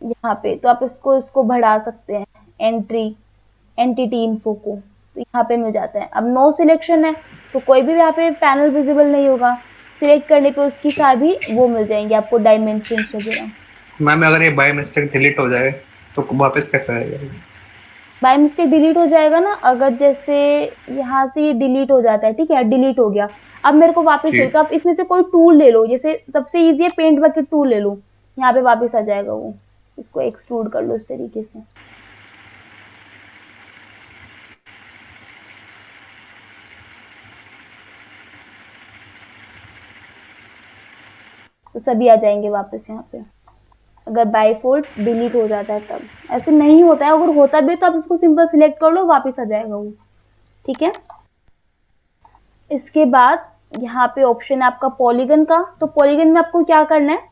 Speaker 1: यहाँ पे तो आप इसको बढ़ा सकते हैं, एंटिटी इन्फो को, तो यहाँ पे मिल जाता है। अब नो सिलेक्शन है तो कोई भी यहाँ पे पैनल विजिबल नहीं होगा। सिलेक्ट करने पे उसकी सारी वो मिल जाएंगे आपको, डायमेंशंस वगैरह।
Speaker 2: मैम अगर ये बाय मिस्टेक डिलीट हो जाए तो वापस कैसे आएगा?
Speaker 1: बाय मिस्टेक डिलीट हो जाएगा ना, अगर जैसे यहाँ से ये डिलीट हो जाता है, ठीक है, डिलीट हो गया। अब मेरे को वापस चाहिए, तो आप इसमें से कोई टूल ले लो। जैसे सबसे इजी है पेंट बकेट टूल ले लो, यहाँ पे वापस आ जाएगा वो। इसको एक्सट्रूड कर लो इस तरीके से। तो सभी आ जाएंगे वापस यहाँ पे, अगर बाय डिफॉल्ट डिलीट हो जाता है तब। ऐसे नहीं होता है, अगर होता भी तो आप इसको सिंपल सिलेक्ट कर लो, वापस आ जाएगा वो, ठीक है। इसके बाद यहाँ पे ऑप्शन है आपका पॉलीगन का। तो पॉलीगन में आपको क्या करना है,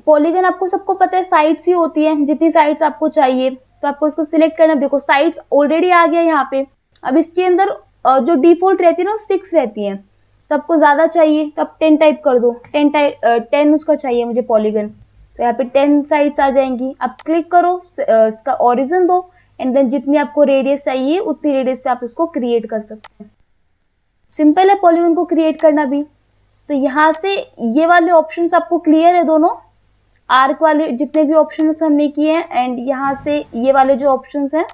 Speaker 1: पॉलीगन आपको सबको पता है साइड्स ही होती है, जितनी साइड्स आपको चाहिए तो आपको उसको सिलेक्ट करना है। देखो साइड्स ऑलरेडी आ गया यहाँ पे। अब इसके अंदर जो डिफॉल्ट रहती है ना, 6 रहती है, तो आपको ज्यादा चाहिए तो आप 10 टाइप कर दो। 10 उसका चाहिए मुझे पॉलीगन, तो यहाँ पे 10 साइड्स आ जाएंगी। आप क्लिक करो, इसका ओरिजिन दो, एंड देन जितनी आपको रेडियस चाहिए उतनी रेडियस पे आप इसको क्रिएट कर सकते हैं। सिंपल है पॉलीगन को क्रिएट करना भी। तो यहाँ से ये वाले ऑप्शंस आपको क्लियर है, दोनों आर्क वाले जितने भी ऑप्शन हमने किए हैं, एंड यहाँ से ये वाले जो ऑप्शंस हैं।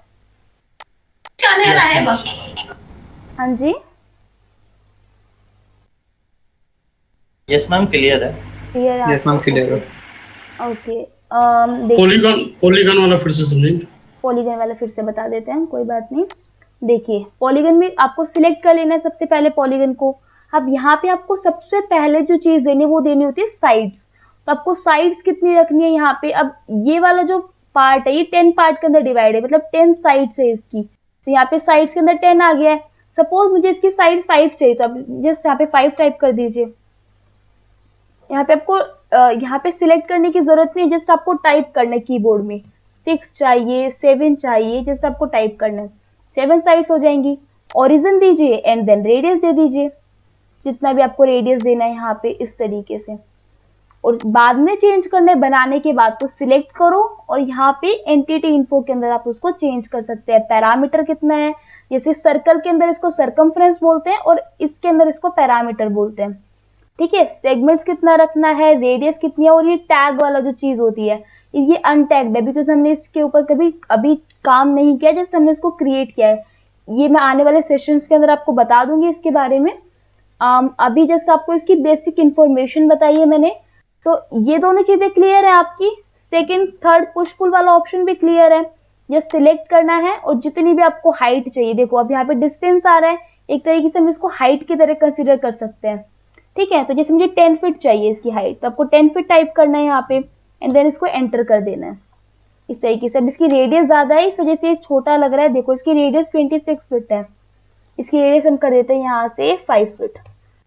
Speaker 1: हाँ जी,
Speaker 3: यस मैम क्लियर है।
Speaker 1: क्लियर है?
Speaker 2: यस मैम क्लियर है।
Speaker 1: ओके,
Speaker 5: पॉलीगन वाला फिर से समझेंगे।
Speaker 1: पॉलीगन वाला फिर से बता देते हैं, कोई बात नहीं। देखिए पॉलीगन में आपको सिलेक्ट कर लेना है सबसे पहले पॉलीगन को। अब यहाँ पे आपको सबसे पहले जो चीज देनी है वो देनी होती है साइड्स। तो आपको साइड्स कितनी रखनी है यहाँ पे। अब ये वाला जो पार्ट है ये 10 पार्ट के अंदर डिवाइड है, मतलब 10 साइड्स है इसकी। तो यहाँ पे साइड्स के अंदर 10 आ गया है। सपोज मुझे इसकी साइड 5 चाहिए, तो अब जस्ट यहाँ पे 5 टाइप कर दीजिए। यहाँ पे आपको यहाँ पे सिलेक्ट करने की जरूरत नहीं है, जस्ट आपको टाइप करना है कीबोर्ड में। 6 चाहिए, 7 चाहिए, जस्ट आपको टाइप करना है। 7 साइड्स हो जाएंगी। ओरिजिन दीजिए एंड देन रेडियस दे दीजिए, जितना भी आपको रेडियस देना है यहाँ पे इस तरीके से। और बाद में चेंज करने बनाने के बाद तो सिलेक्ट करो, और यहाँ पे एंटिटी इन्फो के अंदर आप उसको चेंज कर सकते हैं। पैरामीटर कितना है, जैसे सर्कल के अंदर इसको सरकमफ्रेंस बोलते हैं और इसके अंदर इसको पैरामीटर बोलते हैं, ठीक है। सेगमेंट्स कितना रखना है, रेडियस कितनी है, और ये टैग वाला जो चीज होती है ये अनटैग्ड है, बिकॉज हमने इसके ऊपर कभी अभी काम नहीं किया, जस्ट हमने इसको क्रिएट किया है। ये मैं आने वाले सेशंस के अंदर आपको बता दूंगी इसके बारे में। अभी जस्ट आपको इसकी बेसिक इंफॉर्मेशन बताई है मैंने। तो ये दोनों चीजें क्लियर है आपकी। सेकंड थर्ड पुश पुल वाला ऑप्शन भी क्लियर है। जस्ट सिलेक्ट करना है, और जितनी भी आपको हाइट चाहिए, देखो अब यहाँ पे डिस्टेंस आ रहा है, एक तरीके से हम इसको हाइट की तरह कंसिडर कर सकते हैं, ठीक है। तो जैसे मुझे 10 फीट चाहिए इसकी हाइट, तो आपको 10 फीट टाइप करना है यहाँ पे, एंड देन इसको एंटर कर देना है इस तरीके से। अब इसकी रेडियस ज्यादा है, इस वजह से छोटा लग रहा है। देखो इसकी रेडियस 26 फीट है, इसकी रेडियस हम कर देते हैं यहाँ से 5 फीट।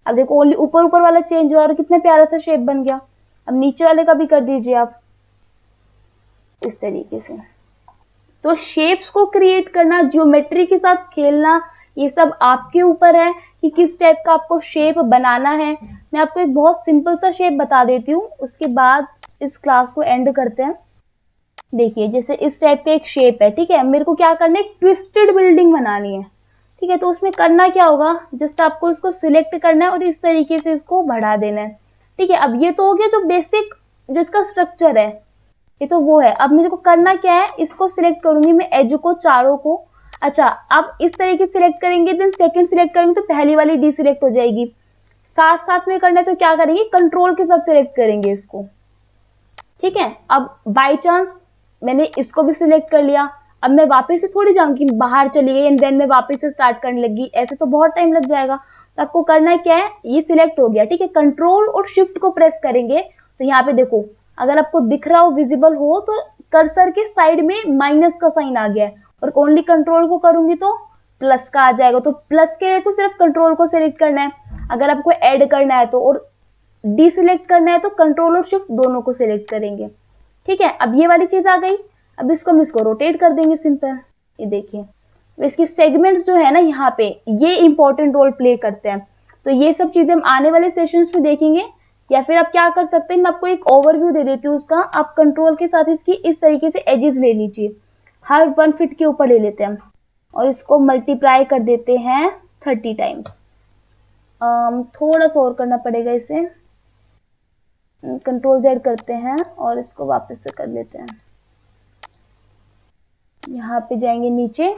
Speaker 1: अब देखो ऊपर ऊपर वाला चेंज हुआ और कितना प्यारा सा शेप बन गया। अब नीचे वाले का भी कर दीजिए आप इस तरीके से। तो शेप्स को क्रिएट करना, ज्योमेट्री के साथ खेलना, ये सब आपके ऊपर है कि किस टाइप का आपको शेप बनाना है। मैं आपको एक बहुत सिंपल सा शेप बता देती हूँ, उसके बाद इस क्लास को एंड करते हैं। देखिए जैसे इस टाइप का एक शेप है, ठीक है। मेरे को क्या करना है, एक ट्विस्टेड बिल्डिंग बनानी है, ठीक है। तो उसमें करना क्या होगा, जस्ट आपको इसको सिलेक्ट करना है और इस तरीके से इसको बढ़ा देना है। ठीक है, अब ये तो हो गया जो बेसिक जो इसका स्ट्रक्चर है, ये तो वो है। अब मुझे को करना क्या है, इसको सिलेक्ट करूंगी मैं एज को, चारों को। अच्छा, अब इस तरीके से सिलेक्ट करेंगे, देन सेकंड सिलेक्ट करेंगे तो पहली वाली डी सिलेक्ट हो जाएगी। साथ साथ में करना है तो क्या करेंगे, कंट्रोल के साथ सिलेक्ट करेंगे इसको। ठीक है, अब बाय चांस मैंने इसको भी सिलेक्ट कर लिया, अब मैं वापस से थोड़ी जाऊंगी, बाहर चली गई एंड देन मैं वापस से स्टार्ट करने लगी, ऐसे तो बहुत टाइम लग जाएगा। तो आपको करना क्या है, ये सिलेक्ट हो गया, ठीक है, कंट्रोल और शिफ्ट को प्रेस करेंगे तो यहाँ पे देखो, अगर आपको दिख रहा हो, विजिबल हो, तो कर्सर के साइड में माइनस का साइन आ गया है, और ओनली कंट्रोल को करूंगी तो प्लस का आ जाएगा। तो प्लस के लिए तो सिर्फ कंट्रोल को सिलेक्ट करना है, अगर आपको ऐड करना है तो, और डी सिलेक्ट करना है तो कंट्रोल और शिफ्ट दोनों को सिलेक्ट करेंगे। ठीक है, अब ये वाली चीज आ गई। अब इसको हम इसको रोटेट कर देंगे सिंपल, ये देखिए। तो इसके सेगमेंट्स जो है ना यहाँ पे, ये इंपॉर्टेंट रोल प्ले करते हैं। तो ये सब चीजें हम आने वाले सेशंस में देखेंगे, या फिर आप क्या कर सकते हैं, मैं आपको एक ओवरव्यू दे देती हूँ उसका। आप कंट्रोल के साथ इसकी इस तरीके से एजेस ले लीजिए, हर 1 फीट के ऊपर ले लेते हैं हम, और इसको मल्टीप्लाई कर देते हैं 30 टाइम्स। थोड़ा सा और करना पड़ेगा इसे, कंट्रोल Z करते हैं और इसको वापस से कर लेते हैं। यहाँ पे जाएंगे नीचे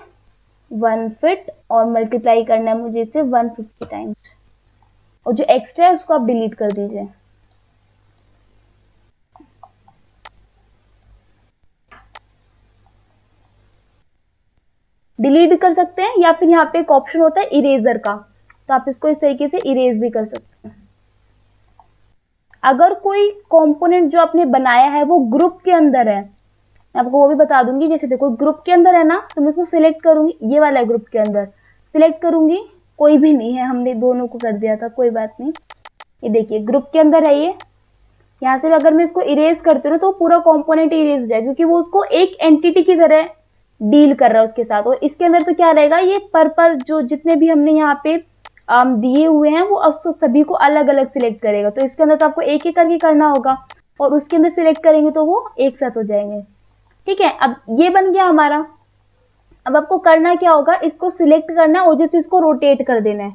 Speaker 1: 1 फीट और मल्टीप्लाई करना है मुझे इसे 150 टाइम्स, और जो एक्स्ट्रा है उसको आप डिलीट कर दीजिए। डिलीट कर सकते हैं, या फिर यहाँ पे एक ऑप्शन होता है इरेजर का, तो आप इसको इस तरीके से इरेज भी कर सकते हैं। अगर कोई कंपोनेंट जो आपने बनाया है वो ग्रुप के अंदर है, मैं आपको वो भी बता दूंगी। जैसे देखो ग्रुप के अंदर है ना, तो मैं इसको सिलेक्ट करूंगी, ये वाला है ग्रुप के अंदर, सिलेक्ट करूंगी, कोई भी नहीं है, हमने दोनों को कर दिया था, कोई बात नहीं। ये देखिए ग्रुप के अंदर है ये। यहाँ से अगर मैं इसको इरेज करती हूँ तो पूरा कंपोनेंट इरेज हो जाए, क्योंकि वो उसको एक एंटिटी की तरह डील कर रहा है उसके साथ। और इसके अंदर तो क्या रहेगा, ये पर जो जितने भी हमने यहाँ पे दिए हुए हैं वो उसको सभी को अलग अलग सिलेक्ट करेगा। तो इसके अंदर तो आपको एक एक करके करना होगा, और उसके अंदर सिलेक्ट करेंगे तो वो एक साथ हो जाएंगे। ठीक है, अब ये बन गया हमारा। अब आपको करना क्या होगा, इसको सिलेक्ट करना है और जैसे इसको रोटेट कर देना है।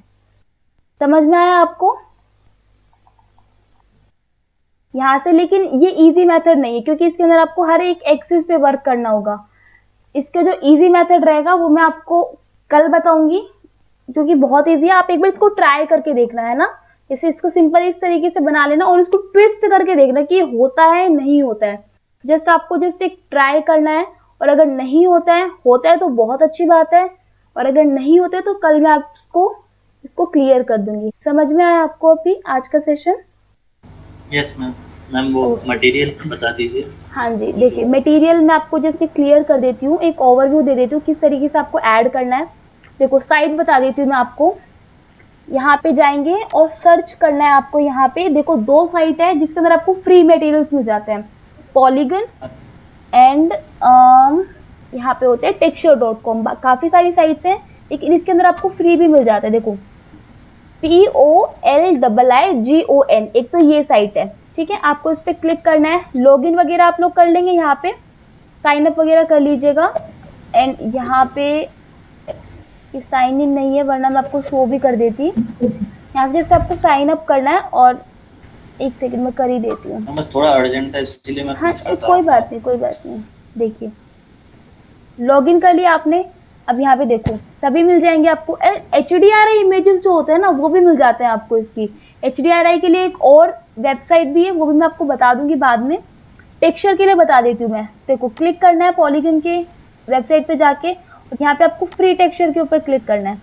Speaker 1: समझ में आया आपको यहां से? लेकिन ये इजी मेथड नहीं है, क्योंकि इसके अंदर आपको हर एक एक्सिस पे वर्क करना होगा। इसका जो इजी मेथड रहेगा वो मैं आपको कल बताऊंगी, क्योंकि बहुत इजी है। आप एक बार इसको ट्राई करके देखना है ना, जैसे इसको सिंपल इस तरीके से बना लेना और इसको ट्विस्ट करके देखना कि होता है नहीं होता है। जस्ट आपको जस्ट एक ट्राई करना है, और अगर नहीं होता है तो बहुत अच्छी बात है, और अगर नहीं होता है तो कल मैं आपको इसको क्लियर कर दूंगी। समझ में आया आपको अभी आज का सेशन?
Speaker 3: यस मैम वो मटेरियल बता दीजिए।
Speaker 1: हाँ जी, देखिए मटेरियल मैं आपको जैसे क्लियर कर देती हूँ, एक ओवरव्यू दे देती हूँ किस तरीके से आपको ऐड करना है। देखो साइट बता देती हूँ मैं आपको। यहाँ पे जाएंगे और सर्च करना है आपको। यहाँ पे देखो 2 साइट है जिसके अंदर आपको फ्री मटेरियल्स मिल जाते हैं, पॉलीगन एंड यहाँ पे होते हैं texture.com। काफी सारी साइट्स हैं, लेकिन इसके अंदर आपको फ्री भी मिल जाता है। देखो POLIIGON, एक तो ये साइट है। ठीक है, आपको इस पर क्लिक करना है। लॉगिन वगैरह आप लोग कर लेंगे, यहाँ पे साइन अप वगैरह कर लीजिएगा। एंड यहाँ पे साइन इन नहीं है, वरना मैं आपको शो भी कर देती। यहाँ से जैसे आपको साइन अप करना है, और एक सेकंड में कर ही देती हूँ।
Speaker 3: बस थोड़ा अर्जेंट था इसलिए मैं
Speaker 1: हाँ कोई बात नहीं। देखिए लॉगिन कर लिया आपने। अब यहाँ पे देखो सभी मिल जाएंगे आपको। HDRI इमेजेस जो होते हैं ना वो भी मिल जाते हैं आपको। इसकी HDRI के लिए एक और वेबसाइट भी है, वो भी मैं आपको बता दूंगी बाद में। टेक्सचर के लिए बता देती हूँ मैं। देखो क्लिक करना है पॉलीगन के वेबसाइट पे जाके, और यहाँ पे आपको फ्री टेक्सचर के ऊपर क्लिक करना है।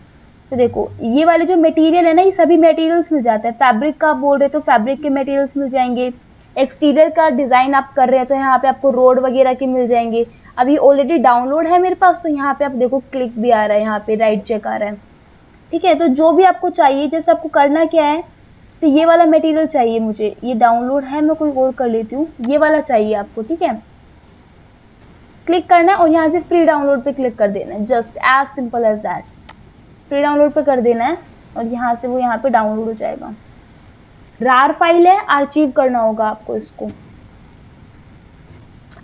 Speaker 1: तो देखो ये वाले जो मटेरियल है ना, ये सभी मटेरियल्स मिल जाते हैं। फैब्रिक का बोल रहे तो फैब्रिक के मटेरियल्स मिल जाएंगे। एक्सटीरियर का डिजाइन आप कर रहे हैं तो यहाँ पे आपको रोड वगैरह के मिल जाएंगे। अभी ऑलरेडी डाउनलोड है मेरे पास, तो यहाँ पे आप देखो क्लिक भी आ रहा है, यहाँ पे राइट चेक आ रहा है। ठीक है, तो जो भी आपको चाहिए, जैसे आपको करना क्या है, तो ये वाला मटेरियल चाहिए मुझे, ये डाउनलोड है, मैं कोई और कर लेती हूँ। ये वाला चाहिए आपको, ठीक है। क्लिक करना है और यहाँ से फ्री डाउनलोड पे क्लिक कर देना है, just as simple as that. Free download पे कर देना है और यहाँ से वो यहाँ पे डाउनलोड हो जाएगा। रार फाइल है, आर्चिव करना होगा आपको इसको।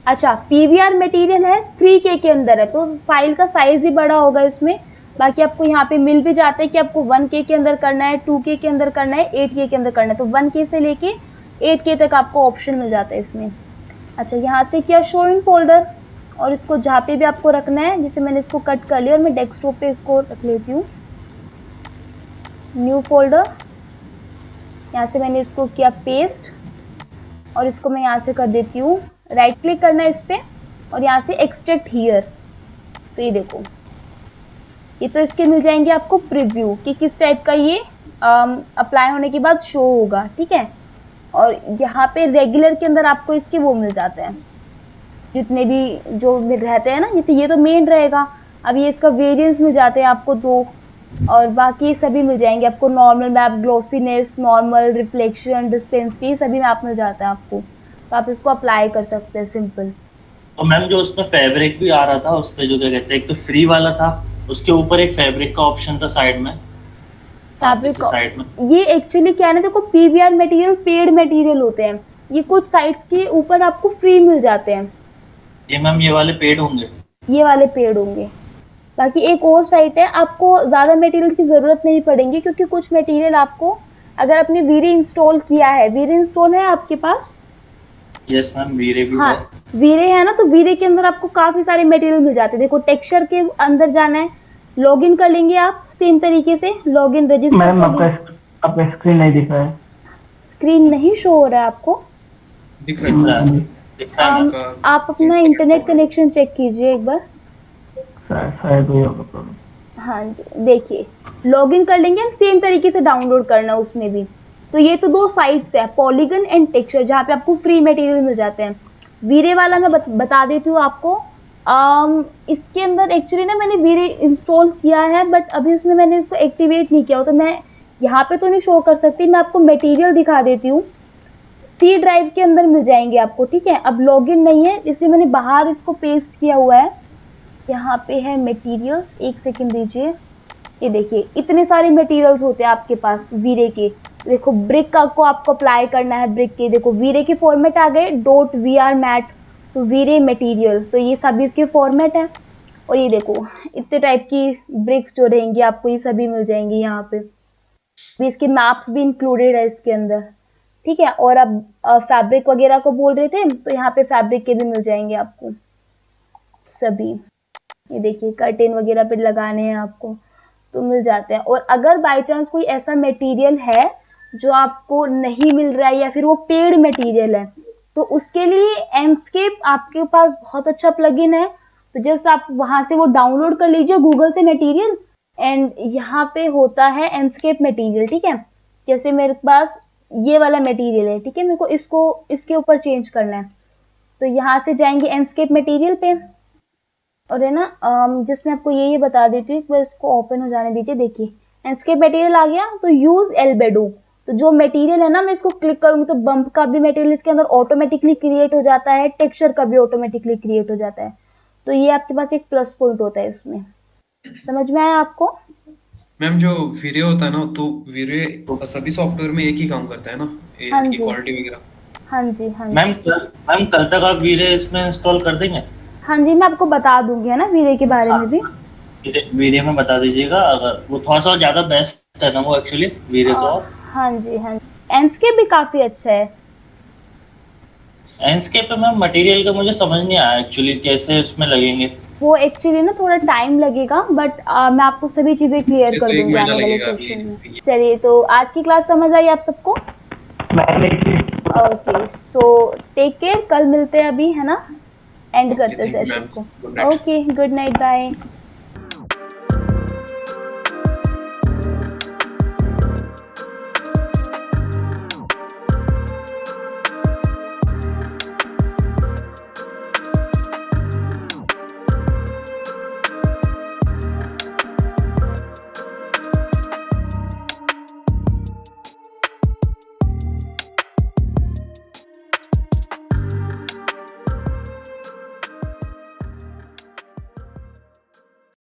Speaker 1: अच्छा, PVR मटेरियल है, 3K के अंदर है, तो फाइल का साइज ही बड़ा होगा इसमें, बाकी आपको यहाँ पे मिल भी जाता है कि आपको 1K के अंदर करना है, 2K के अंदर करना है, 8K के अंदर करना है। तो 1K से लेके 8K तक आपको ऑप्शन मिल जाता है इसमें। अच्छा, यहाँ से क्या शो इन फोल्डर, और इसको जहाँ पे भी आपको रखना है, जैसे मैंने इसको कट कर लिया और मैं डेस्कटॉप पे इसको रख लेती हूँ, न्यू फोल्डर। यहाँ से मैंने इसको किया पेस्ट और इसको मैं यहाँ से कर देती हूँ, राइट क्लिक करना है इस पर और यहाँ से एक्सट्रैक्ट हियर। तो ये देखो, ये तो इसके मिल जाएंगे आपको प्रीव्यू कि किस टाइप का ये अप्लाई होने के बाद शो होगा, ठीक है। और यहाँ पे रेगुलर के अंदर आपको इसके वो मिल जाते हैं जितने भी जो मिल रहते हैं ना, जैसे ये तो मेन रहेगा। अब ये इसका वेरिएंस मिल जाते हैं आपको 2, और बाकी सभी मिल जाएंगे आपको, नॉर्मल मैप, ग्लोसीनेस, नॉर्मल, रिफ्लेक्शन, डिस्पेंसिटी, सभी मैप मिल जाता है आपको। तो आप इसको अप्लाई कर सकते हैं सिंपल।
Speaker 3: और मैम जो उसमें फैब्रिक भी आ रहा था, उस पे जो क्या कहते हैं, एक तो फ्री वाला था, उसके ऊपर एक फैब्रिक का ऑप्शन था साइड में।
Speaker 1: फैब्रिक
Speaker 3: साइड में
Speaker 1: ये एक्चुअली क्या है ना, देखो पीवीआर मटेरियल पेड मटेरियल होते हैं, ये कुछ साइट्स के ऊपर आपको फ्री मिल जाते हैं।
Speaker 3: ये मैम ये वाले पेड होंगे?
Speaker 1: ये वाले पेड होंगे। बाकी एक और साइट है, आपको ज़्यादा मटेरियल की ज़रूरत नहीं पड़ेगी, क्योंकि कुछ मटेरियल आपको, अगर आपने वीरे इंस्टॉल किया है, वीरे इंस्टॉल है आपके पास?
Speaker 3: यस मैम, वीरे भी
Speaker 1: हाँ,
Speaker 3: है।
Speaker 1: वीरे है ना, तो वीरे के अंदर आपको काफ़ी सारे मटेरियल मिल जाते हैं। देखो टेक्सचर के अंदर जाना है, लॉगिन कर लेंगे आप सेम तरीके से, लॉगिन रजिस्टर।
Speaker 8: मैम आपका स्क्रीन नहीं दिख रहा है।
Speaker 1: स्क्रीन नहीं शो हो रहा है आपको?
Speaker 2: दिख रहा है।
Speaker 1: आप अपना इंटरनेट कनेक्शन चेक कीजिए एक बार।
Speaker 8: शायद वही होगा प्रॉब्लम।
Speaker 1: हाँ जी, देखिए लॉगिन कर लेंगे, सेम तरीके से डाउनलोड करना है उसमें भी। तो ये तो 2 साइट्स है, पॉलीगन एंड टेक्सचर, जहाँ पे आपको फ्री मटेरियल मिल जाते हैं। वीरे वाला मैं बता देती हूँ आपको। इसके अंदर एक्चुअली ना मैंने वीरे इंस्टॉल किया है, बट अभी उसमें मैंने इसको एक्टिवेट नहीं किया हो, तो मैं यहाँ पे तो नहीं शो कर सकती। मैं आपको मटेरियल दिखा देती हूँ, सी ड्राइव के अंदर मिल जाएंगे आपको, ठीक है। अब लॉगिन नहीं है इसलिए मैंने बाहर इसको पेस्ट किया हुआ है। यहाँ पे है मटेरियल्स, एक सेकंड दीजिए। ये देखिए इतने सारे मटेरियल्स होते हैं आपके पास वीरे के। देखो ब्रिक को आपको अप्लाई करना है, ब्रिक के देखो वीरे के फॉर्मेट आ गए, .vr मैट, तो वीरे मटेरियल, तो ये सभी इसके फॉर्मेट है। और ये देखो इतने टाइप की ब्रिक्स जो रहेंगी आपको, ये सभी मिल जाएंगी यहाँ पे भी। इसके मैप्स भी इंक्लूडेड है इसके अंदर, ठीक है। और अब फैब्रिक वगैरह को बोल रहे थे, तो यहाँ पे फैब्रिक के भी मिल जाएंगे आपको सभी। ये देखिए कर्टेन वगैरह पे लगाने हैं आपको, तो मिल जाते हैं। और अगर बाय चांस कोई ऐसा मटेरियल है जो आपको नहीं मिल रहा है, या फिर वो पेड मटेरियल है, तो उसके लिए एमस्केप आपके पास बहुत अच्छा प्लगइन है। तो जस्ट आप वहां से वो डाउनलोड कर लीजिए गूगल से मटेरियल, एंड यहाँ पे होता है एमस्केप मटेरियल, ठीक है। जैसे मेरे पास ये वाला मटेरियल है, ठीक है, मेरे को इसको इसके ऊपर चेंज करना है, तो यहाँ से जाएंगे एमस्केप मटेरियल पे, और है ना जिसमें आपको ये बता देती हूँ, एक बार इसको ओपन हो जाने दीजिए। देखिए एमस्केप मटेरियल आ गया, तो यूज एल्बेडो, तो जो मटेरियल है ना, मैं इसको क्लिक करूंगी तो बम्प का भी मटेरियल इसके अंदर ऑटोमेटिकली क्रिएट हो जाता है, टेक्सचर का भी ऑटोमेटिकली क्रिएट हो जाता है। तो ये आपके पास एक प्लस पॉइंट होता है इसमें। समझ में आया आपको?
Speaker 2: मैम जो वीरे होता है ना, तो वीरे सभी सॉफ्टवेयर में एक ही काम करता है ना,
Speaker 1: हाँ
Speaker 2: इनकी
Speaker 1: जी।
Speaker 2: क्वालिटी वगैरह।
Speaker 1: हाँ जी, हाँ जी,
Speaker 3: मैम कल तक आप वीरे इसमें इंस्टॉल कर देंगे?
Speaker 1: हाँ जी, मैं आपको बता दूंगी है ना वीरे के बारे में भी।
Speaker 3: वीरे में बता दीजिएगा, अगर वो थोड़ा सा ज़्यादा बेस्ट है ना वो एक्चुअली वीरे तो।
Speaker 1: हाँ जी, हाँ जी, एंडस्केप भी काफी अच्छा है।
Speaker 3: एंडस्केप पे मैम मटेरियल का मुझे समझ नहीं आया एक्चुअली, कैसे उसमें लगेंगे
Speaker 1: वो एक्चुअली ना थोड़ा टाइम लगेगा, बट मैं आपको सभी चीजें क्लियर
Speaker 2: ये
Speaker 1: कर
Speaker 2: तो एक
Speaker 1: दूंगी
Speaker 2: महीना
Speaker 1: आने वाले
Speaker 2: लगेगा
Speaker 1: क्वेश्चन में।
Speaker 2: अभी।
Speaker 1: चलिए, तो आज की क्लास समझ आई आप सबको? ओके, सो टेक केयर, कल मिलते हैं अभी, है ना, एंड करते हैं
Speaker 2: thank you,
Speaker 1: सेशन
Speaker 2: ma'am.
Speaker 1: को।
Speaker 2: Good night.
Speaker 1: Okay, good night, bye.